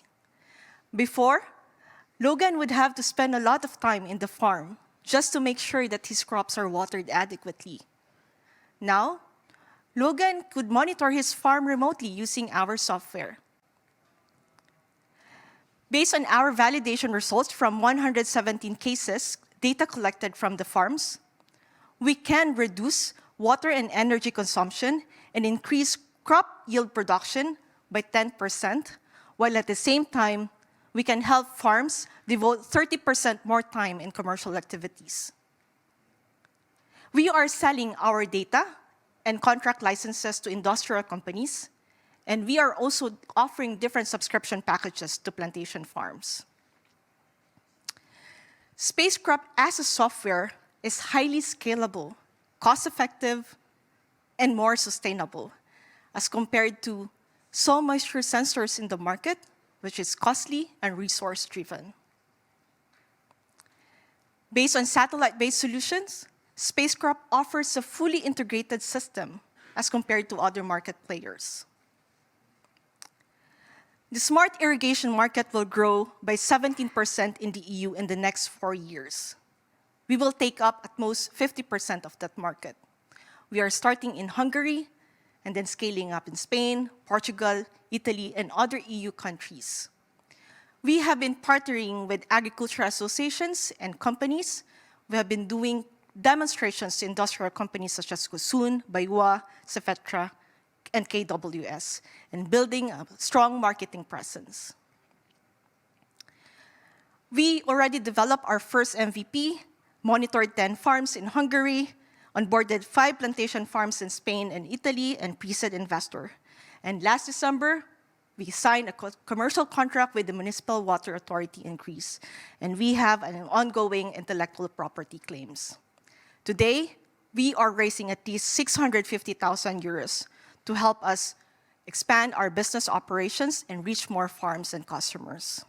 Before, Logan would have to spend a lot of time in the farm just to make sure that his crops are watered adequately. Now, Logan could monitor his farm remotely using our software. Based on our validation results from 117 cases, data collected from the farms, we can reduce water and energy consumption and increase crop yield production by 10%, while at the same time, we can help farms devote 30% more time in commercial activities. We are selling our data and contract licenses to industrial companies, and we are also offering different subscription packages to plantation farms. Spacecrop as a software is highly scalable, cost-effective, and more sustainable as compared to soil moisture sensors in the market, which is costly and resource-driven. Based on satellite-based solutions, Spacecrop offers a fully integrated system as compared to other market players. The smart irrigation market will grow by 17% in the EU in the next 4 years. We will take up at most 50% of that market. We are starting in Hungary and then scaling up in Spain, Portugal, Italy, and other EU countries. We have been partnering with agricultural associations and companies. We have been doing demonstrations to industrial companies such as Kuester, BayWa, Cefetra, and KWS, and building a strong marketing presence. We already developed our first MVP, monitored 10 farms in Hungary, onboarded 5 plantation farms in Spain and Italy, and pre-seed investor. And last December, we signed a commercial contract with the Municipal Water Authority in Greece, and we have an ongoing intellectual property claims. Today, we are raising at least 650,000 euros to help us expand our business operations and reach more farms and customers.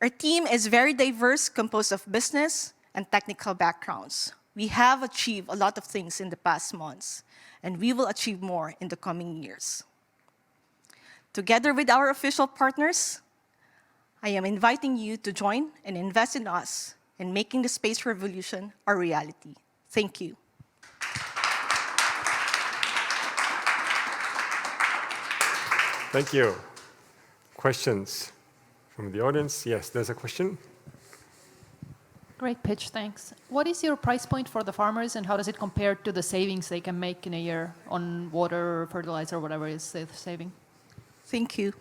Our team is very diverse, composed of business and technical backgrounds. We have achieved a lot of things in the past months, and we will achieve more in the coming years. Together with our official partners, I am inviting you to join and invest in us in making the space revolution a reality. Thank you. Thank you. Questions from the audience? Yes, there's a question. Great pitch, thanks. What is your price point for the farmers, and how does it compare to the savings they can make in a year on water, fertilizer, whatever is they're saving? Thank you.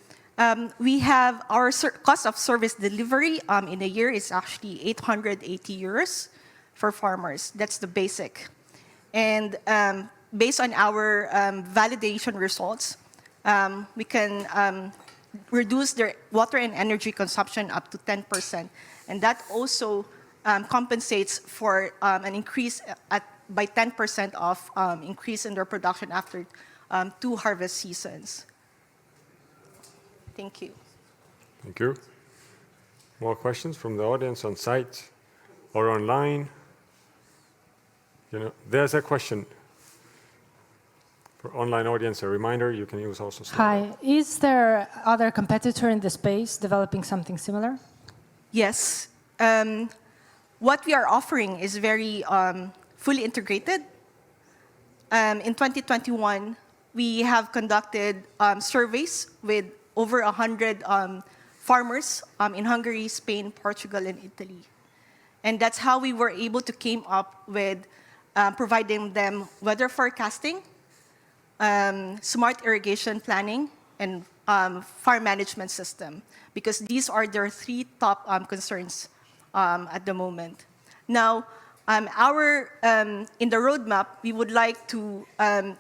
We have our cost of service delivery in a year is actually 880 euros for farmers. That's the basic. And based on our validation results, we can reduce their water and energy consumption up to 10%. And that also compensates for an increase by 10% of increase in their production after 2 harvest seasons. Thank you. Thank you. More questions from the audience on site or online? There's a question. For online audience, a reminder, you can use also slide. Hi, is there other competitor in the space developing something similar? Yes. What we are offering is very fully integrated. In 2021, we have conducted surveys with over 100 farmers in Hungary, Spain, Portugal, and Italy. And that's how we were able to came up with providing them weather forecasting, smart irrigation planning, and farm management system, because these are their 3 top concerns at the moment. Now, in the roadmap, we would like to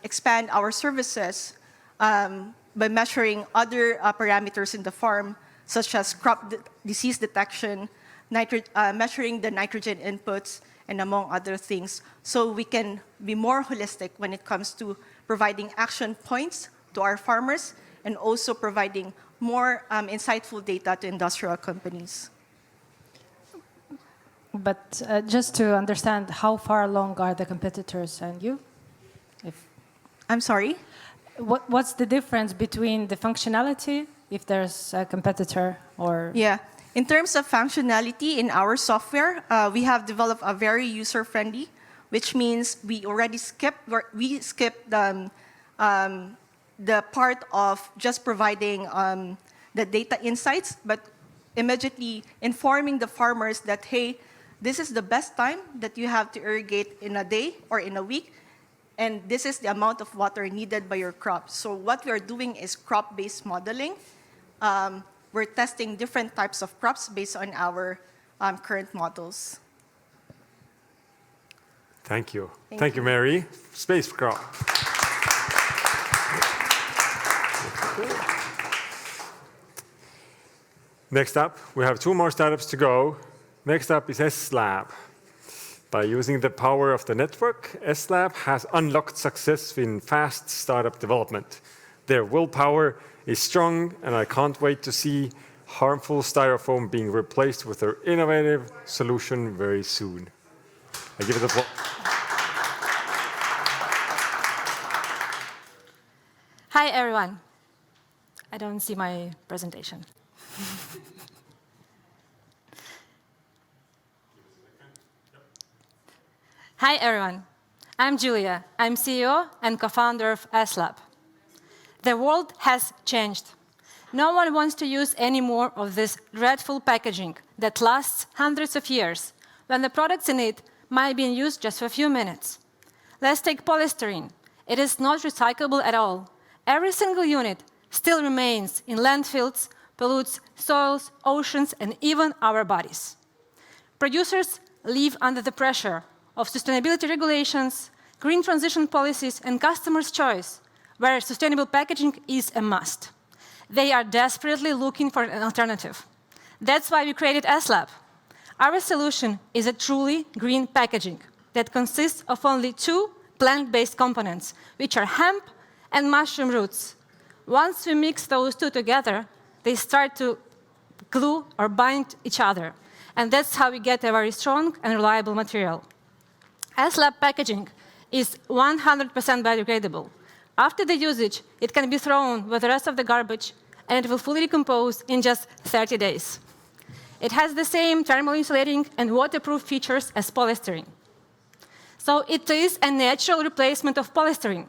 expand our services by measuring other parameters in the farm, such as crop disease detection, measuring the nitrogen inputs, and among other things, so we can be more holistic when it comes to providing action points to our farmers and also providing more insightful data to industrial companies. But just to understand, how far along are the competitors and you? I'm sorry? What's the difference between the functionality, if there's a competitor, or... Yeah. In terms of functionality in our software, we have developed a very user-friendly, which means we already skipped the part of just providing the data insights, but immediately informing the farmers that, hey, this is the best time that you have to irrigate in a day or in a week, and this is the amount of water needed by your crop. So what we are doing is crop-based modeling. We're testing different types of crops based on our current models. Thank you. Thank you, Mary. Spacecrop. Next up, we have 2 more startups to go. Next up is S-Lab. By using the power of the network, S-Lab has unlocked success in fast startup development. Their willpower is strong, and I can't wait to see harmful styrofoam being replaced with their innovative solution very soon. I give it the floor. Hi, everyone. I don't see my presentation. Hi, everyone. I'm Julia. I'm CEO and co-founder of S-Lab. The world has changed. No one wants to use any more of this dreadful packaging that lasts hundreds of years, when the products in it might be in use just for a few minutes. Let's take polystyrene. It is not recyclable at all. Every single unit still remains in landfills, pollutes soils, oceans, and even our bodies. Producers live under the pressure of sustainability regulations, green transition policies, and customers' choice, where sustainable packaging is a must. They are desperately looking for an alternative. That's why we created S-Lab. Our solution is a truly green packaging that consists of only 2 plant-based components, which are hemp and mushroom roots. Once we mix those 2 together, they start to glue or bind each other. And that's how we get a very strong and reliable material. S-Lab packaging is 100% biodegradable. After the usage, it can be thrown with the rest of the garbage, and it will fully decompose in just 30 days. It has the same thermal insulating and waterproof features as polystyrene. So it is a natural replacement of polystyrene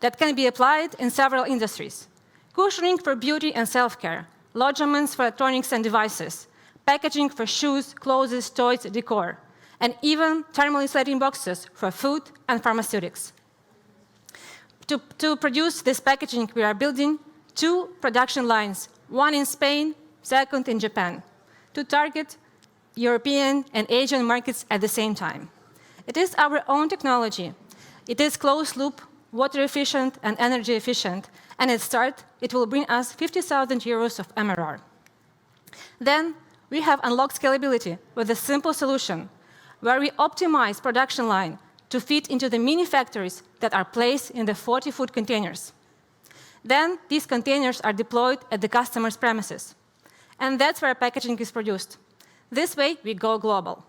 that can be applied in several industries. Cushioning for beauty and self-care, lodgements for electronics and devices, packaging for shoes, clothes, toys, decor, and even thermal insulating boxes for food and pharmaceutics. To produce this packaging, we are building 2 production lines, one in Spain, second in Japan, to target European and Asian markets at the same time. It is our own technology. It is closed-loop, water-efficient, and energy-efficient, and at start, it will bring us 50,000 euros of MRR. Then, we have unlocked scalability with a simple solution, where we optimize production line to fit into the mini factories that are placed in the 40-foot containers. Then, these containers are deployed at the customer's premises. And that's where packaging is produced. This way, we go global.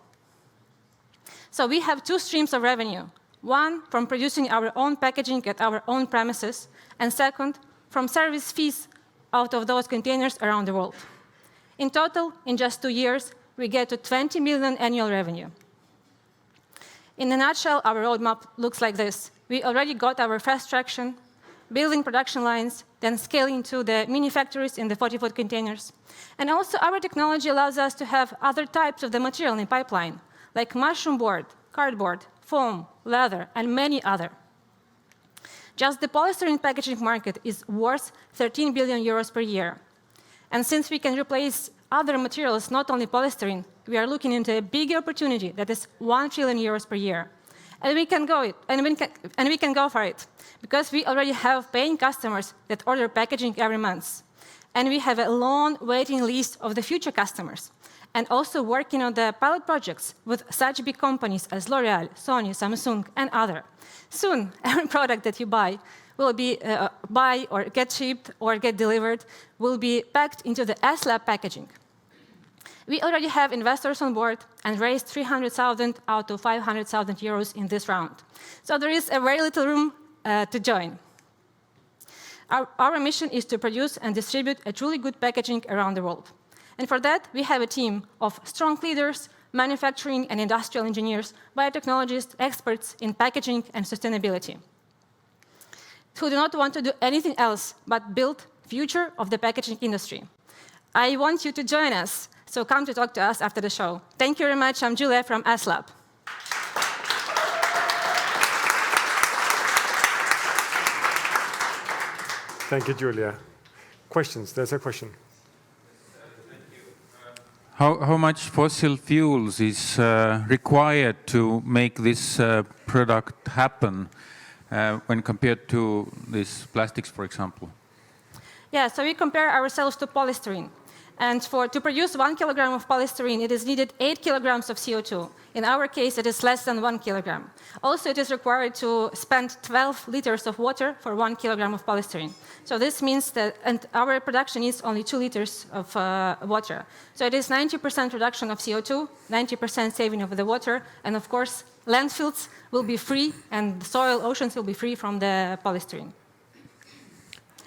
So we have 2 streams of revenue. One, from producing our own packaging at our own premises, and second, from service fees out of those containers around the world. In total, in just 2 years, we get to 20 million annual revenue. In a nutshell, our roadmap looks like this. We already got our first traction. building production lines, then scaling to the mini factories in the 40-foot containers. And also, our technology allows us to have other types of the material in pipeline, like mushroom board, cardboard, foam, leather, and many other. Just the polystyrene packaging market is worth 13 billion euros per year. And since we can replace other materials, not only polystyrene, we are looking into a big opportunity that is 1 trillion euros per year. And we can go for it, because we already have paying customers that order packaging every month. And we have a long waiting list of the future customers. And also working on the pilot projects with such big companies as L'Oreal, Sony, Samsung, and others. Soon, every product that you buy will be or get shipped or get delivered will be packed into the S-Lab packaging. We already have investors on board and raised 300,000 out of 500,000 euros in this round. So there is a very little room to join. Our mission is to produce and distribute a truly good packaging around the world. And for that, we have a team of strong leaders, manufacturing and industrial engineers, biotechnologists, experts in packaging and sustainability, who do not want to do anything else but build the future of the packaging industry. I want you to join us, so come to talk to us after the show. Thank you very much. I'm Julia from S-Lab. Thank you, Julia. Questions? There's a question. How much fossil fuels is required to make this product happen when compared to these plastics, for example? Yeah, so we compare ourselves to polystyrene. And to produce 1 kilogram of polystyrene, it is needed 8 kilograms of CO2. In our case, it is less than 1 kilogram. Also, it is required to spend 12 liters of water for 1 kilogram of polystyrene. So this means that our production is only 2 liters of water. So it is 90% reduction of CO2, 90% saving of the water, and of course, landfills will be free, and the soil, oceans will be free from the polystyrene.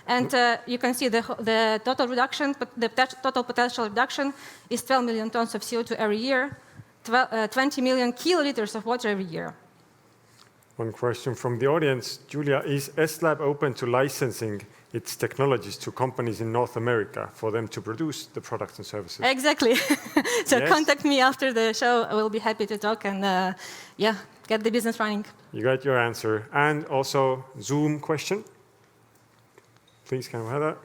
And you can see the total reduction, the total potential reduction is 12 million tons of CO2 every year, 20 million kiloliters of water every year. One question from the audience. Julia, is S-Lab open to licensing its technologies to companies in North America for them to produce the products and services? Exactly. So Yes. Contact me after the show. I will be happy to talk and get the business running. You got your answer. And also, Zoom question. Please, can we have that?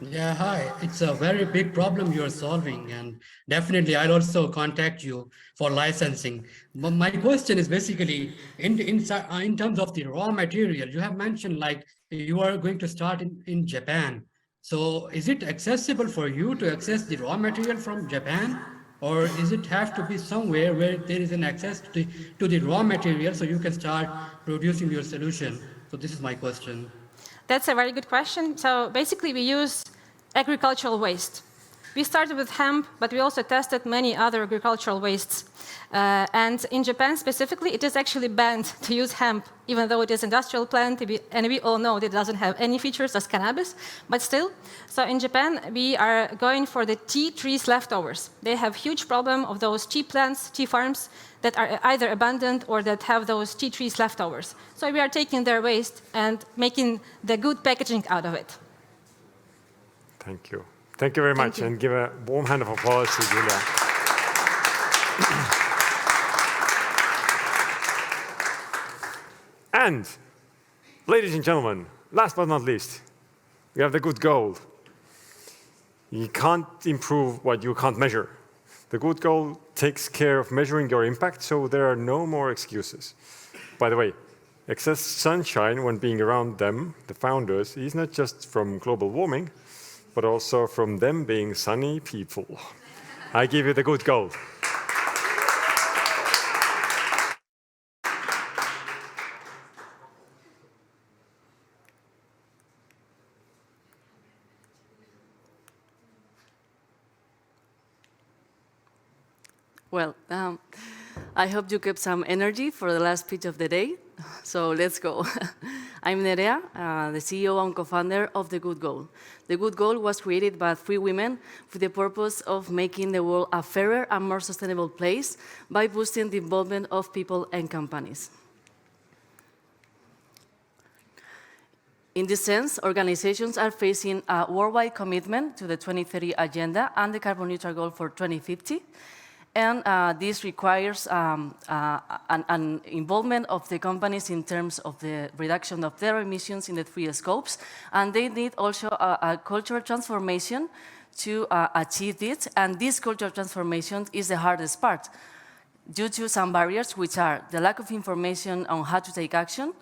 Yeah, hi. It's a very big problem you're solving, and definitely I'll also contact you for licensing. But my question is basically in terms of the raw material. You have mentioned like you are going to start in Japan. So is it accessible for you to access the raw material from Japan? Or is it have to be somewhere where there is an access to the raw material so you can start producing your solution? So this is my question. That's a very good question. So basically, we use agricultural waste. We started with hemp, but we also tested many other agricultural wastes. And in Japan specifically, it is actually banned to use hemp, even though it is an industrial plant, and we all know that it doesn't have any features as cannabis, but still. So in Japan, we are going for the tea trees leftovers. They have huge problem of those tea plants, tea farms, that are either abandoned or that have those tea trees leftovers. So we are taking their waste and making the good packaging out of it. Thank you. Thank you very much. And give a warm hand of applause to Julia. And, ladies and gentlemen, last but not least, we have the good goal. You can't improve what you can't measure. The good goal takes care of measuring your impact, so there are no more excuses. By the way, excess sunshine when being around them, the founders, is not just from global warming, but also from them being sunny people. I give you the good goal. Well, I hope you kept some energy for the last pitch of the day. So let's go. I'm Nerea, the CEO and co-founder of The Good Goal. The Good Goal was created by 3 women with the purpose of making the world a fairer and more sustainable place by boosting the involvement of people and companies. In this sense, organizations are facing a worldwide commitment to the 2030 agenda and the carbon neutral goal for 2050. And this requires an involvement of the companies in terms of the reduction of their emissions in the 3 scopes. And they need also a cultural transformation to achieve it. And this cultural transformation is the hardest part, due to some barriers, which are the lack of information on how to take action,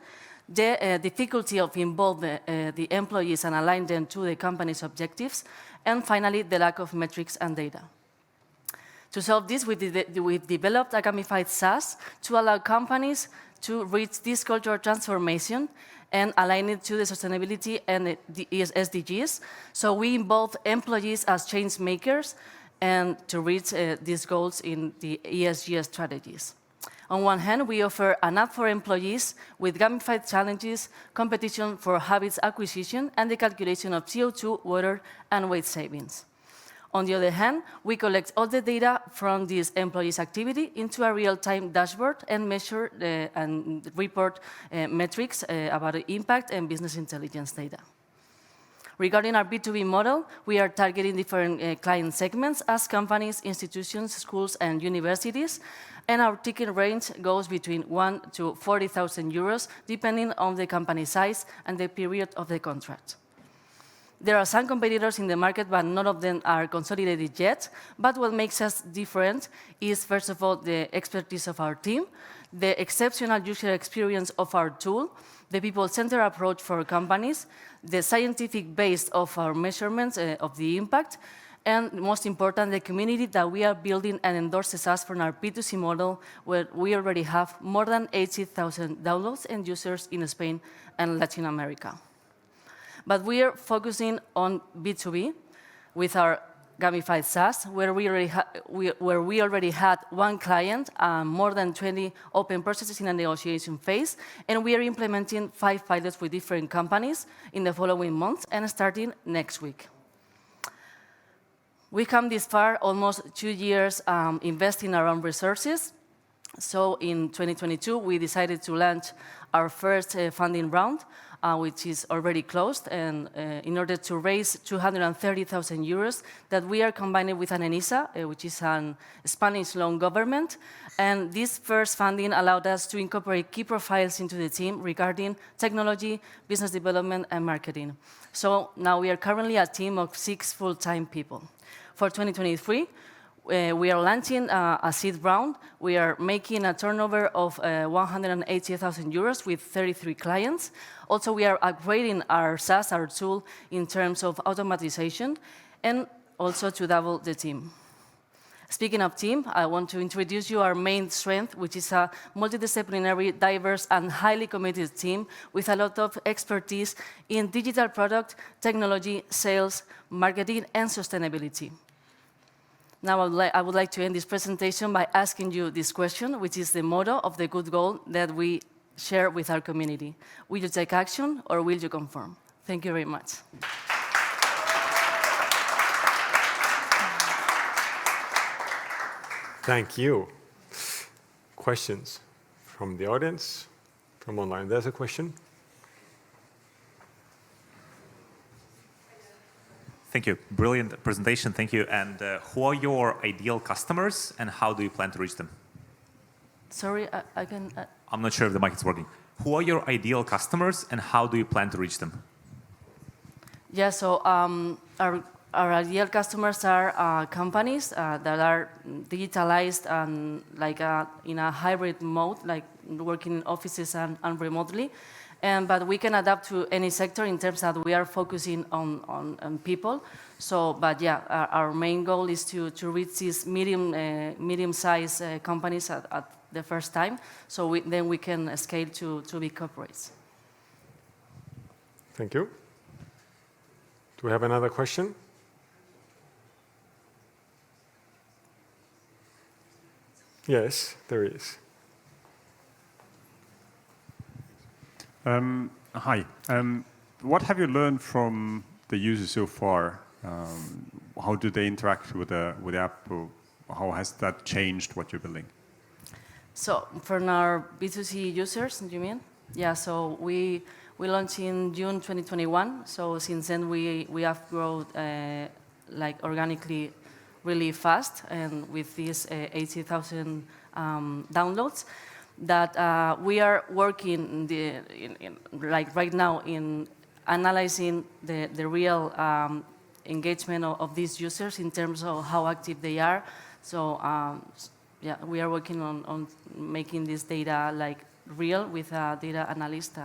the difficulty of involving the employees and align them to the company's objectives, and finally, the lack of metrics and data. To solve this, we've developed a gamified SaaS to allow companies to reach this cultural transformation and align it to the sustainability and the SDGs. So we involve employees as change makers and to reach these goals in the ESG strategies. On one hand, we offer an app for employees with gamified challenges, competition for habits acquisition, and the calculation of CO2, water, and weight savings. On the other hand, we collect all the data from this employee's activity into a real-time dashboard and measure and report metrics about the impact and business intelligence data. Regarding our B2B model, we are targeting different client segments as companies, institutions, schools, and universities. And our ticket range goes between 1,000 to 40,000 euros, depending on the company size and the period of the contract. There are some competitors in the market, but none of them are consolidated yet. But what makes us different is, first of all, the expertise of our team, the exceptional user experience of our tool, the people-centered approach for companies, the scientific base of our measurements of the impact, and most important, the community that we are building and endorses us from our B2C model, where we already have more than 80,000 downloads and users in Spain and Latin America. But we are focusing on B2B with our gamified SaaS, where we already had one client, more than 20 open processes in a negotiation phase, and we are implementing 5 pilots with different companies in the following months and starting next week. We come this far, almost 2 years investing our own resources. So in 2022, we decided to launch our first funding round, which is already closed, and in order to raise 230,000 euros that we are combining with an ENISA, which is a Spanish loan government. And this first funding allowed us to incorporate key profiles into the team regarding technology, business development, and marketing. So now we are currently a team of 6 full-time people. For 2023, we are launching a seed round. We are making a turnover of 180,000 euros with 33 clients. Also, we are upgrading our SaaS, our tool, in terms of automatization, and also to double the team. Speaking of team, I want to introduce you our main strength, which is a multidisciplinary, diverse, and highly committed team with a lot of expertise in digital product, technology, sales, marketing, and sustainability. Now, I would like to end this presentation by asking you this question, which is the motto of the good goal that we share with our community. Will you take action or will you conform? Thank you very much. Thank you. Questions from the audience, from online? There's a question. Thank you. Brilliant presentation. Thank you. And who are your ideal customers and how do you plan to reach them? Sorry, I can... I'm not sure if the mic is working. Who are your ideal customers and how do you plan to reach them? Yeah, so our ideal customers are companies that are digitalized and like in a hybrid mode, like working in offices and remotely. But we can adapt to any sector in terms that we are focusing on people. So, but yeah, our main goal is to reach these medium-sized companies at the first time. So then we can scale to big corporates. Thank you. Do we have another question? Yes, there is. Hi. What have you learned from the users so far? How do they interact with the app? How has that changed what you're building? So from our B2C users, do you mean? Yeah, so we We launched in June 2021, so since then we have grown like organically really fast, and with these 80,000 downloads, that we are working like right now in analyzing the real engagement of these users in terms of how active they are. So yeah, we are working on making this data like real with a data analyst.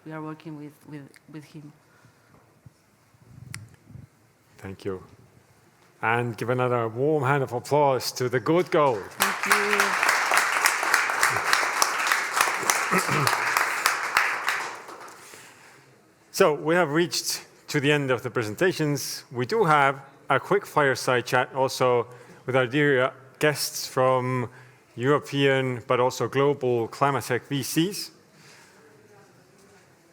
We are working with him. Thank you. And give another warm hand of applause to the Good Goal. Thank you. So we have reached to the end of the presentations. We do have a quick fireside chat also with our dear guests from European but also global Climate Tech VCs.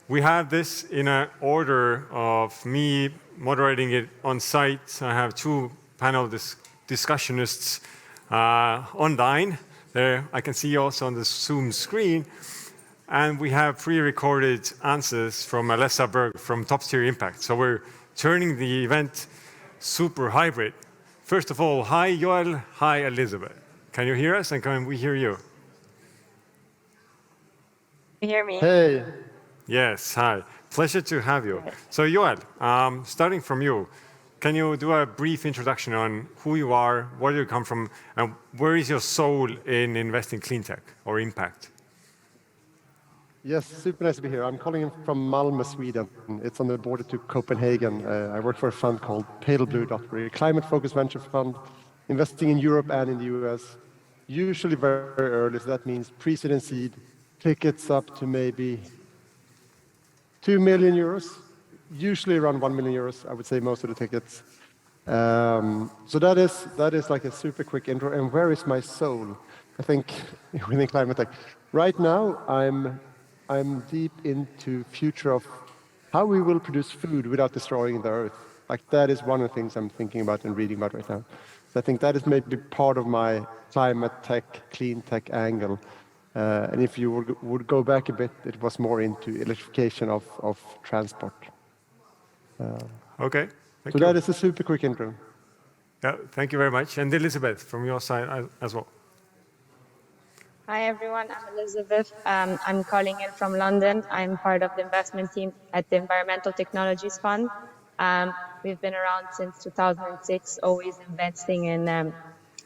We have this in an order of me moderating it on site. I have two panel discussionists online. There I can see also on the Zoom screen. And we have pre-recorded answers from Alessa, Berg from Top Tier Impact. So we're turning the event super hybrid. First of all, hi Joel, hi Elisabeth. Can you hear us and can we hear you? You hear me? Hey. Yes, hi. Pleasure to have you. So Joel, starting from you, can you do a brief introduction on who you are, where do you come from, and where is your soul in investing clean tech or impact? Yes, super nice to be here. I'm calling in from Malmö, Sweden. It's on the border to Copenhagen. I work for a fund called tailor-made, a climate-focused venture fund, investing in Europe and in the US, usually very early, so that means pre-seed and seed, tickets up to maybe 2 million euros, usually around 1 million euros, I would say most of the tickets. So that is like a super quick intro. And where is my soul? I think within climate tech. Right now, I'm deep into future of how we will produce food without destroying the earth. Like that is one of the things I'm thinking about and reading about right now. So I think that is maybe part of my climate tech, clean tech angle. And if you would go back a bit, it was more into electrification of transport. Okay, thank you. That is a super quick intro. Yeah, thank you very much. And Elisabeth, from your side as well. Hi everyone, I'm Elisabeth. I'm calling in from London. I'm part of the investment team at the Environmental Technologies Fund. We've been around since 2006, always investing in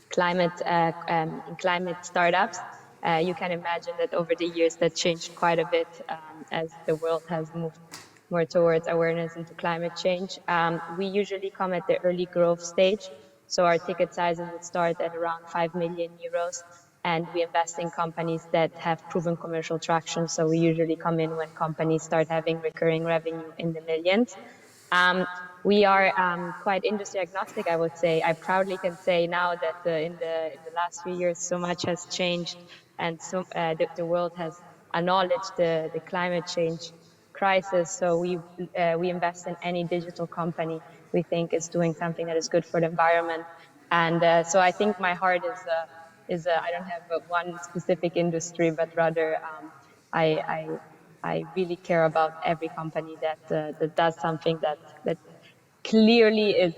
climate startups. You can imagine that over the years that changed quite a bit as the world has moved more towards awareness into climate change. We usually come at the early growth stage, so our ticket sizes would start at around 5 million euros. And we invest in companies that have proven commercial traction. So we usually come in when companies start having recurring revenue in the millions. We are quite industry agnostic, I would say. I proudly can say now that in the last few years, so much has changed, and so the world has acknowledged the climate change crisis. So we invest in any digital company we think is doing something that is good for the environment. And so I think my heart is I don't have one specific industry, but rather I really care about every company that does something that clearly is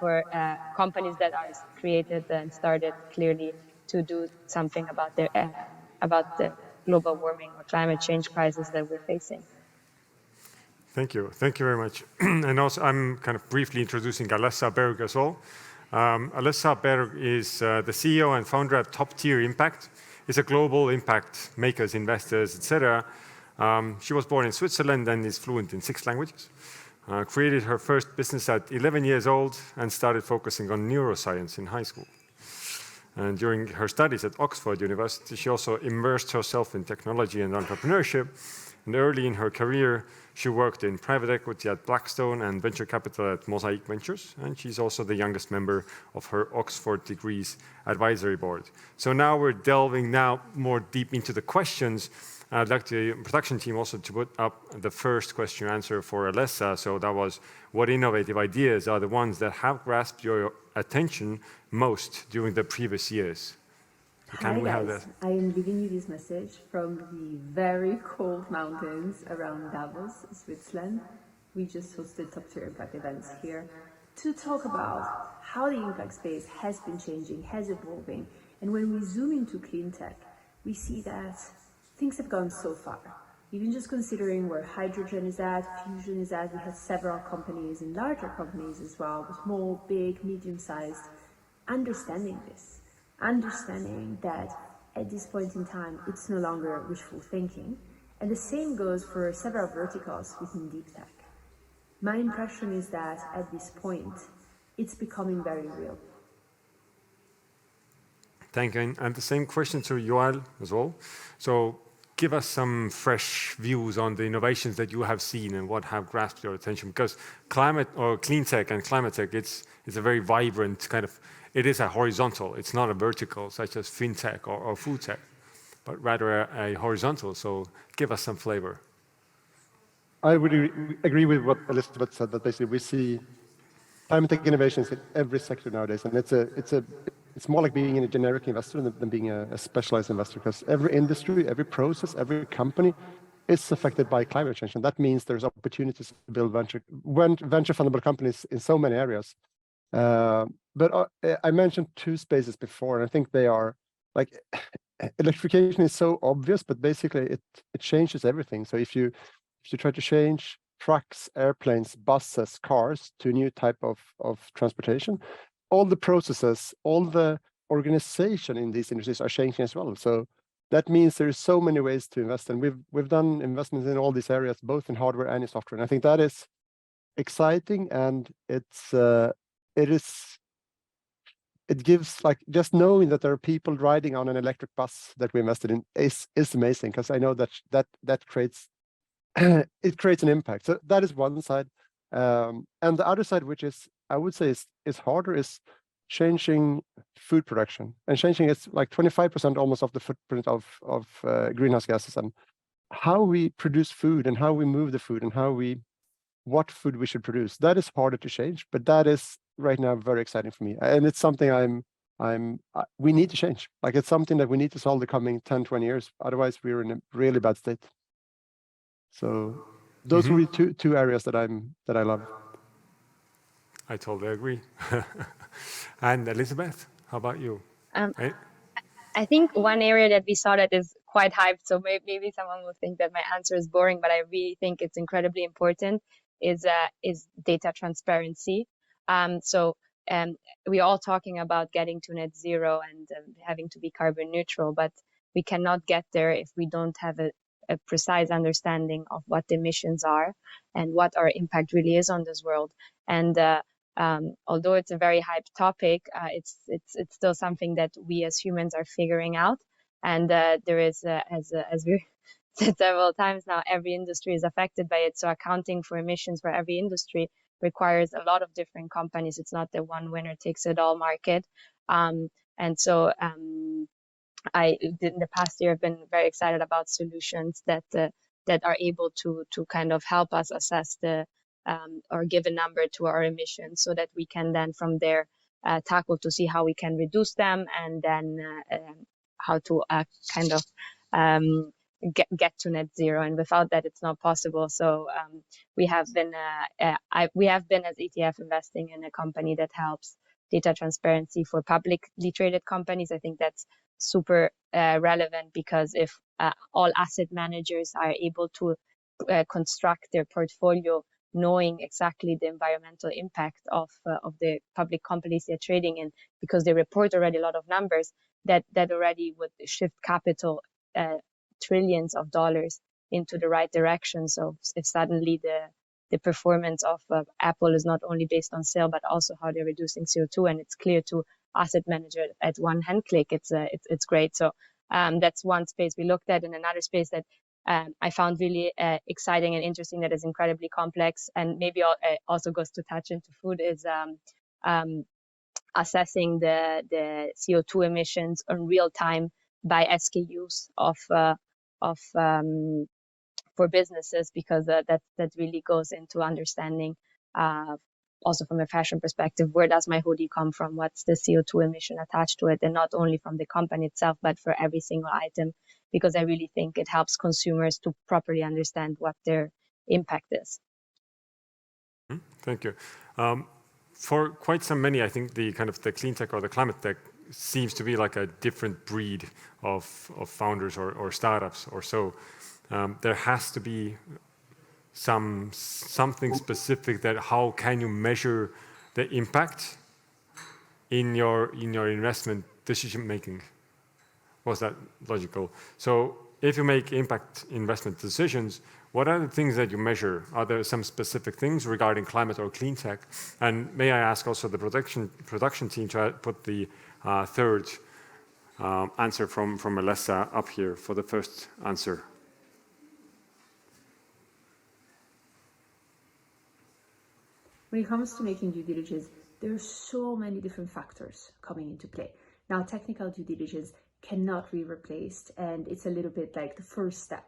for companies that are created and started clearly to do something about the global warming or climate change crisis that we're facing. Thank you. Thank you very much. And also, I'm kind of briefly introducing Alessa, Berg as well. Alessa, Berg is the CEO and founder at Top Tier Impact. It's a global impact makers, investors, etc. She was born in Switzerland and is fluent in 6 languages. Created her first business at 11 years old and started focusing on neuroscience in high school. And during her studies at Oxford University, she also immersed herself in technology and entrepreneurship. And early in her career, she worked in private equity at Blackstone and venture capital at Mosaic Ventures. And she's also the youngest member of her Oxford Degrees Advisory Board. So now we're delving more deep into the questions. I'd like the production team also to put up the first question answer for Alessa. So that was, what innovative ideas are the ones that have grasped your attention most during the previous years? Can we have guys, this? I am giving you this message from the very cold mountains around Davos, Switzerland. We just hosted top-tier impact events here to talk about how the impact space has been changing, has evolving, and when we zoom into clean tech, we see that things have gone so far. Even just considering where hydrogen is at, fusion is at, we have several companies and larger companies as well, small, big, medium-sized, understanding this, understanding that at this point in time, it's no longer wishful thinking. And the same goes for several verticals within deep tech. My impression is that at this point, it's becoming very real. Thank you. And the same question to Joel as well. So give us some fresh views on the innovations that you have seen and what have grasped your attention. Because climate or clean tech and climate tech, it's a very vibrant kind of, it is a horizontal. It's not a vertical such as fintech or food tech, but rather a horizontal. So give us some flavor. I would agree with what Elisabeth said, that basically we see climate tech innovations in every sector nowadays, and it's more like being a generic investor than being a specialized investor, because every industry, every process, every company is affected by climate change, and that means there's opportunities to build venture fundable companies in so many areas. But I mentioned two spaces before, and I think they are like electrification is so obvious, but basically it changes everything. So if you try to change trucks, airplanes, buses, cars to a new type of transportation, all the processes, all the organization in these industries are changing as well. So that means there's so many ways to invest, and we've done investments in all these areas, both in hardware and in software. And I think that is exciting, and it gives, like, just knowing that there are people riding on an electric bus that we invested in is amazing, because I know that creates it creates an impact. So that is one side, and the other side, which is, I would say, is harder, is changing food production, and changing it's like 25% almost of the footprint of greenhouse gases, and how we produce food and how we move the food and what food we should produce. That is harder to change, but that is right now very exciting for me, and it's something we need to change. Like, it's something that we need to solve the coming 10-20 years. Otherwise, we're in a really bad state. So those would be two areas that I love. I totally agree. And Elisabeth, how about you? I think one area that we saw that is quite hyped, so maybe someone will think that my answer is boring, but I really think it's incredibly important, is data transparency. We're all talking about getting to net zero and having to be carbon neutral, but we cannot get there if we don't have a precise understanding of what the emissions are and what our impact really is on this world. And although it's a very hyped topic, it's still something that we as humans are figuring out. And there is, as we said several times now, every industry is affected by it. So accounting for emissions for every industry requires a lot of different companies. It's not the one winner takes it all market. In the past year, I've been very excited about solutions that are able to kind of help us assess or give a number to our emissions, so that we can then from there tackle to see how we can reduce them, and then how to kind of get to net zero. And without that, it's not possible. So we have been as ETF investing in a company that helps data transparency for publicly traded companies. I think that's super relevant, because if all asset managers are able to construct their portfolio knowing exactly the environmental impact of the public companies they're trading in, because they report already a lot of numbers, that already would shift capital trillions of dollars into the right direction. So if suddenly the performance of Apple is not only based on sale, but also how they're reducing CO2, and it's clear to asset manager at one hand click, it's great. So that's one space we looked at. And another space that I found really exciting and interesting, that is incredibly complex, and maybe also goes to touch into food, is assessing the CO2 emissions on real time by SKUs for businesses, because that really goes into understanding also from a fashion perspective, where does my hoodie come from? What's the CO2 emission attached to it? And not only from the company itself, but for every single item, because I really think it helps consumers to properly understand what their impact is. Thank you. For quite some many, I think the kind of the clean tech or the climate tech seems to be like a different breed of founders or startups or so. There has to be something specific that how can you measure the impact in your investment decision making? Was that logical? So if you make impact investment decisions, what are the things that you measure? Are there some specific things regarding climate or clean tech? And may I ask also the production team to put the third answer from Alessa up here for the first answer. When it comes to making due diligence, there are so many different factors coming into play. Now, technical due diligence cannot be replaced, and it's a little bit like the first step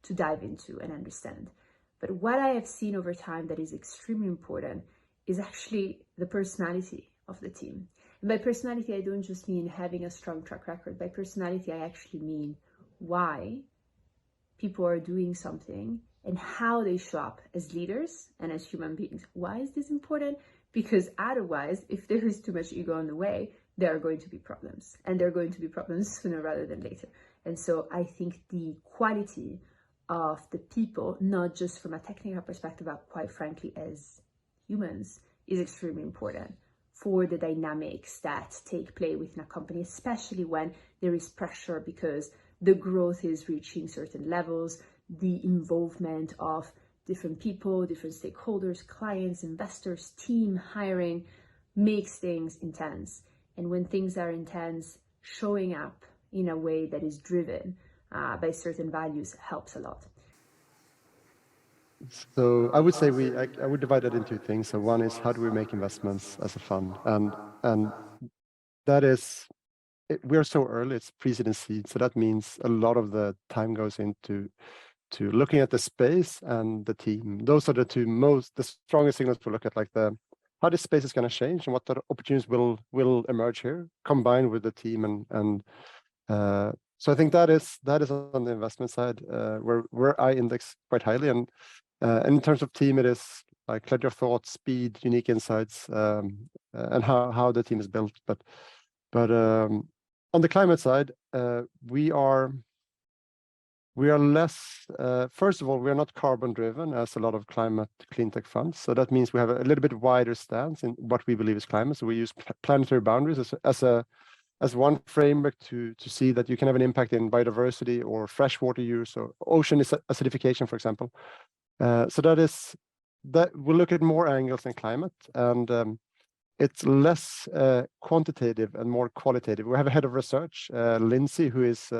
to dive into and understand. But what I have seen over time that is extremely important is actually the personality of the team. And by personality, I don't just mean having a strong track record. By personality, I actually mean why people are doing something and how they show up as leaders and as human beings. Why is this important? Because otherwise, if there is too much ego on the way, there are going to be problems, and there are going to be problems sooner rather than later. And so I think the quality of the people, not just from a technical perspective, but quite frankly as humans, is extremely important for the dynamics that take place within a company, especially when there is pressure because the growth is reaching certain levels, the involvement of different people, different stakeholders, clients, investors, team hiring makes things intense. And when things are intense, showing up in a way that is driven by certain values helps a lot. So I would say I would divide that into two things. So one is how do we make investments as a fund, and that is we're so early. It's pre-seed seed, so that means a lot of the time goes into looking at the space and the team. Those are the strongest signals to look at, like how the space is going to change and what the opportunities will emerge here, combined with the team and so I think that is on the investment side where I index quite highly, and in terms of team, it is like clarity of thought, speed, unique insights, and how the team is built. But on the climate side, we are less. First of all, we are not carbon driven as a lot of climate clean tech funds. So that means we have a little bit wider stance in what we believe is climate. So we use planetary boundaries as one framework to see that you can have an impact in biodiversity or freshwater use or ocean acidification, for example. So that we'll look at more angles than climate, and it's less quantitative and more qualitative. We have a head of research, Lindsay, who is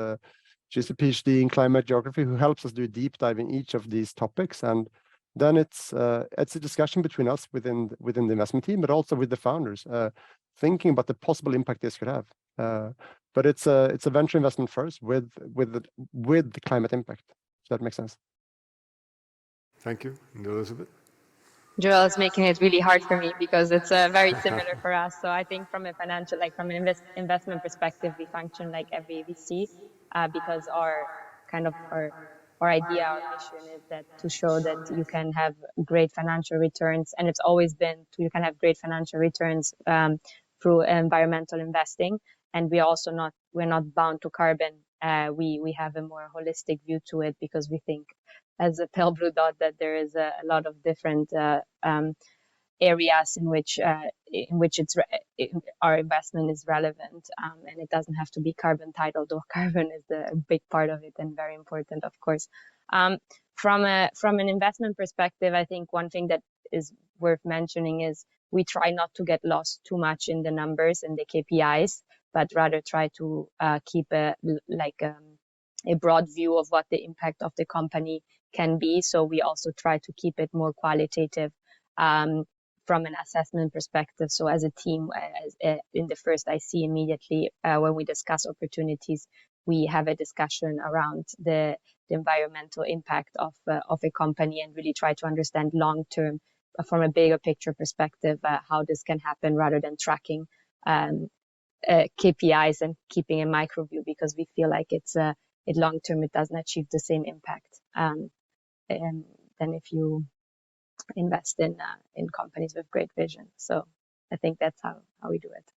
she's a PhD in climate geography, who helps us do a deep dive in each of these topics, and then it's a discussion between us within the investment team, but also with the founders, thinking about the possible impact this could have. But it's a venture investment first with the climate impact. Does that make sense? Thank you, Elisabeth. Joel is making it really hard for me because it's very similar for us. So I think from a financial, like from an investment perspective, we function like every VC because our idea, our mission is that to show that you can have great financial returns, and it's always been you can have great financial returns through environmental investing. And we're not bound to carbon. We have a more holistic view to it because we think, as a pale blue dot, that there is a lot of different areas in which our investment is relevant, and it doesn't have to be carbon titled, though carbon is a big part of it and very important, of course. From an investment perspective, I think one thing that is worth mentioning is we try not to get lost too much in the numbers and the KPIs, but rather try to keep a broad view of what the impact of the company can be. So we also try to keep it more qualitative from an assessment perspective. So as a team, in the first IC immediately, when we discuss opportunities, we have a discussion around the environmental impact of a company and really try to understand long-term from a bigger picture perspective, how this can happen rather than tracking KPIs and keeping a micro view, because we feel like it's long term it doesn't achieve the same impact than if you invest in companies with great vision. So I think that's how we do it.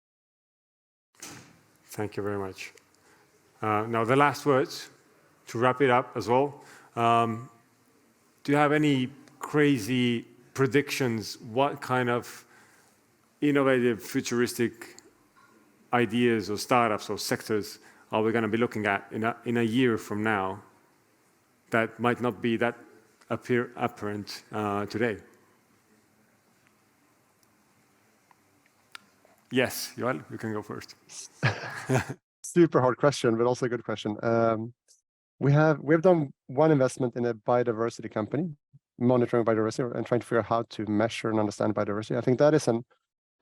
Thank you very much. Now the last words to wrap it up as well. Do you have any crazy predictions? What kind of innovative, futuristic ideas or startups or sectors are we going to be looking at in a year from now that might not be that apparent today? Yes, Joel, you can go first. Super hard question, but also a good question. We have done one investment in a biodiversity company, monitoring biodiversity and trying to figure out how to measure and understand biodiversity. I think that is an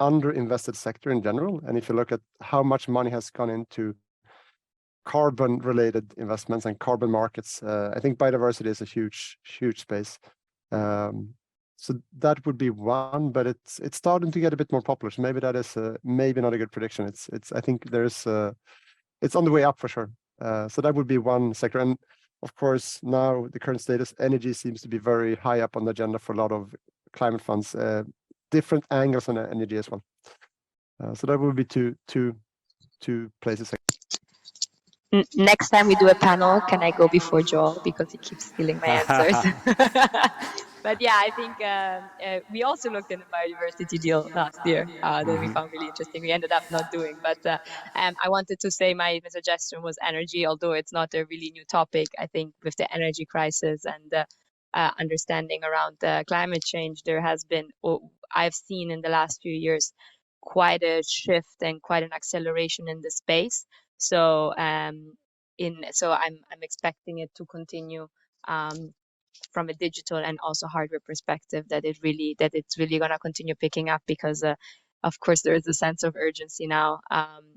underinvested sector in general. And if you look at how much money has gone into carbon-related investments and carbon markets, I think biodiversity is a huge space. So that would be one, but it's starting to get a bit more popular. So maybe that is maybe not a good prediction. I think it's on the way up for sure. So that would be one sector. And of course, now the current status, energy seems to be very high up on the agenda for a lot of climate funds, different angles on energy as well. So that would be two places. Next time we do a panel, can I go before Joel, because he keeps stealing my answers? But yeah, I think we also looked in the biodiversity deal last year that we found really interesting. We ended up not doing, but I wanted to say my suggestion was energy, although it's not a really new topic. I think with the energy crisis and understanding around climate change, there has been, I've seen in the last few years, quite a shift and quite an acceleration in the space. So I'm expecting it to continue from a digital and also hardware perspective, that it's really going to continue picking up, because of course there is a sense of urgency now,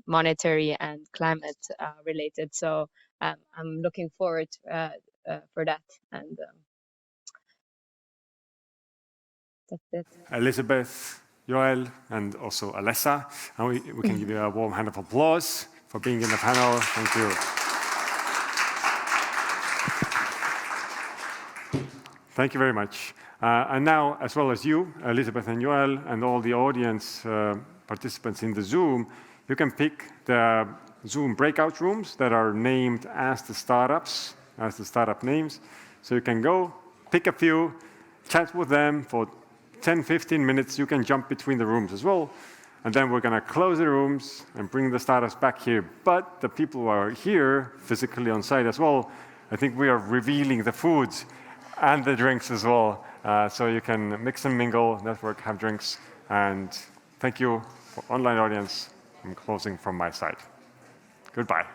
monetary and climate related. So I'm looking forward for that, and that's it. Elisabeth, Joel, and also Alessa, and we can give you a warm hand of applause for being in the panel. Thank you. Thank you very much. And now, as well as you, Elisabeth and Joel, and all the audience participants in the Zoom, you can pick the Zoom breakout rooms that are named as the startups, as the startup names. So you can go, pick a few, chat with them for 10, 15 minutes. You can jump between the rooms as well. And then we're going to close the rooms and bring the startups back here. But the people who are here physically on site as well, I think we are revealing the foods and the drinks as well. So you can mix and mingle, network, have drinks. And thank you for online audience. I'm closing from my side. Goodbye.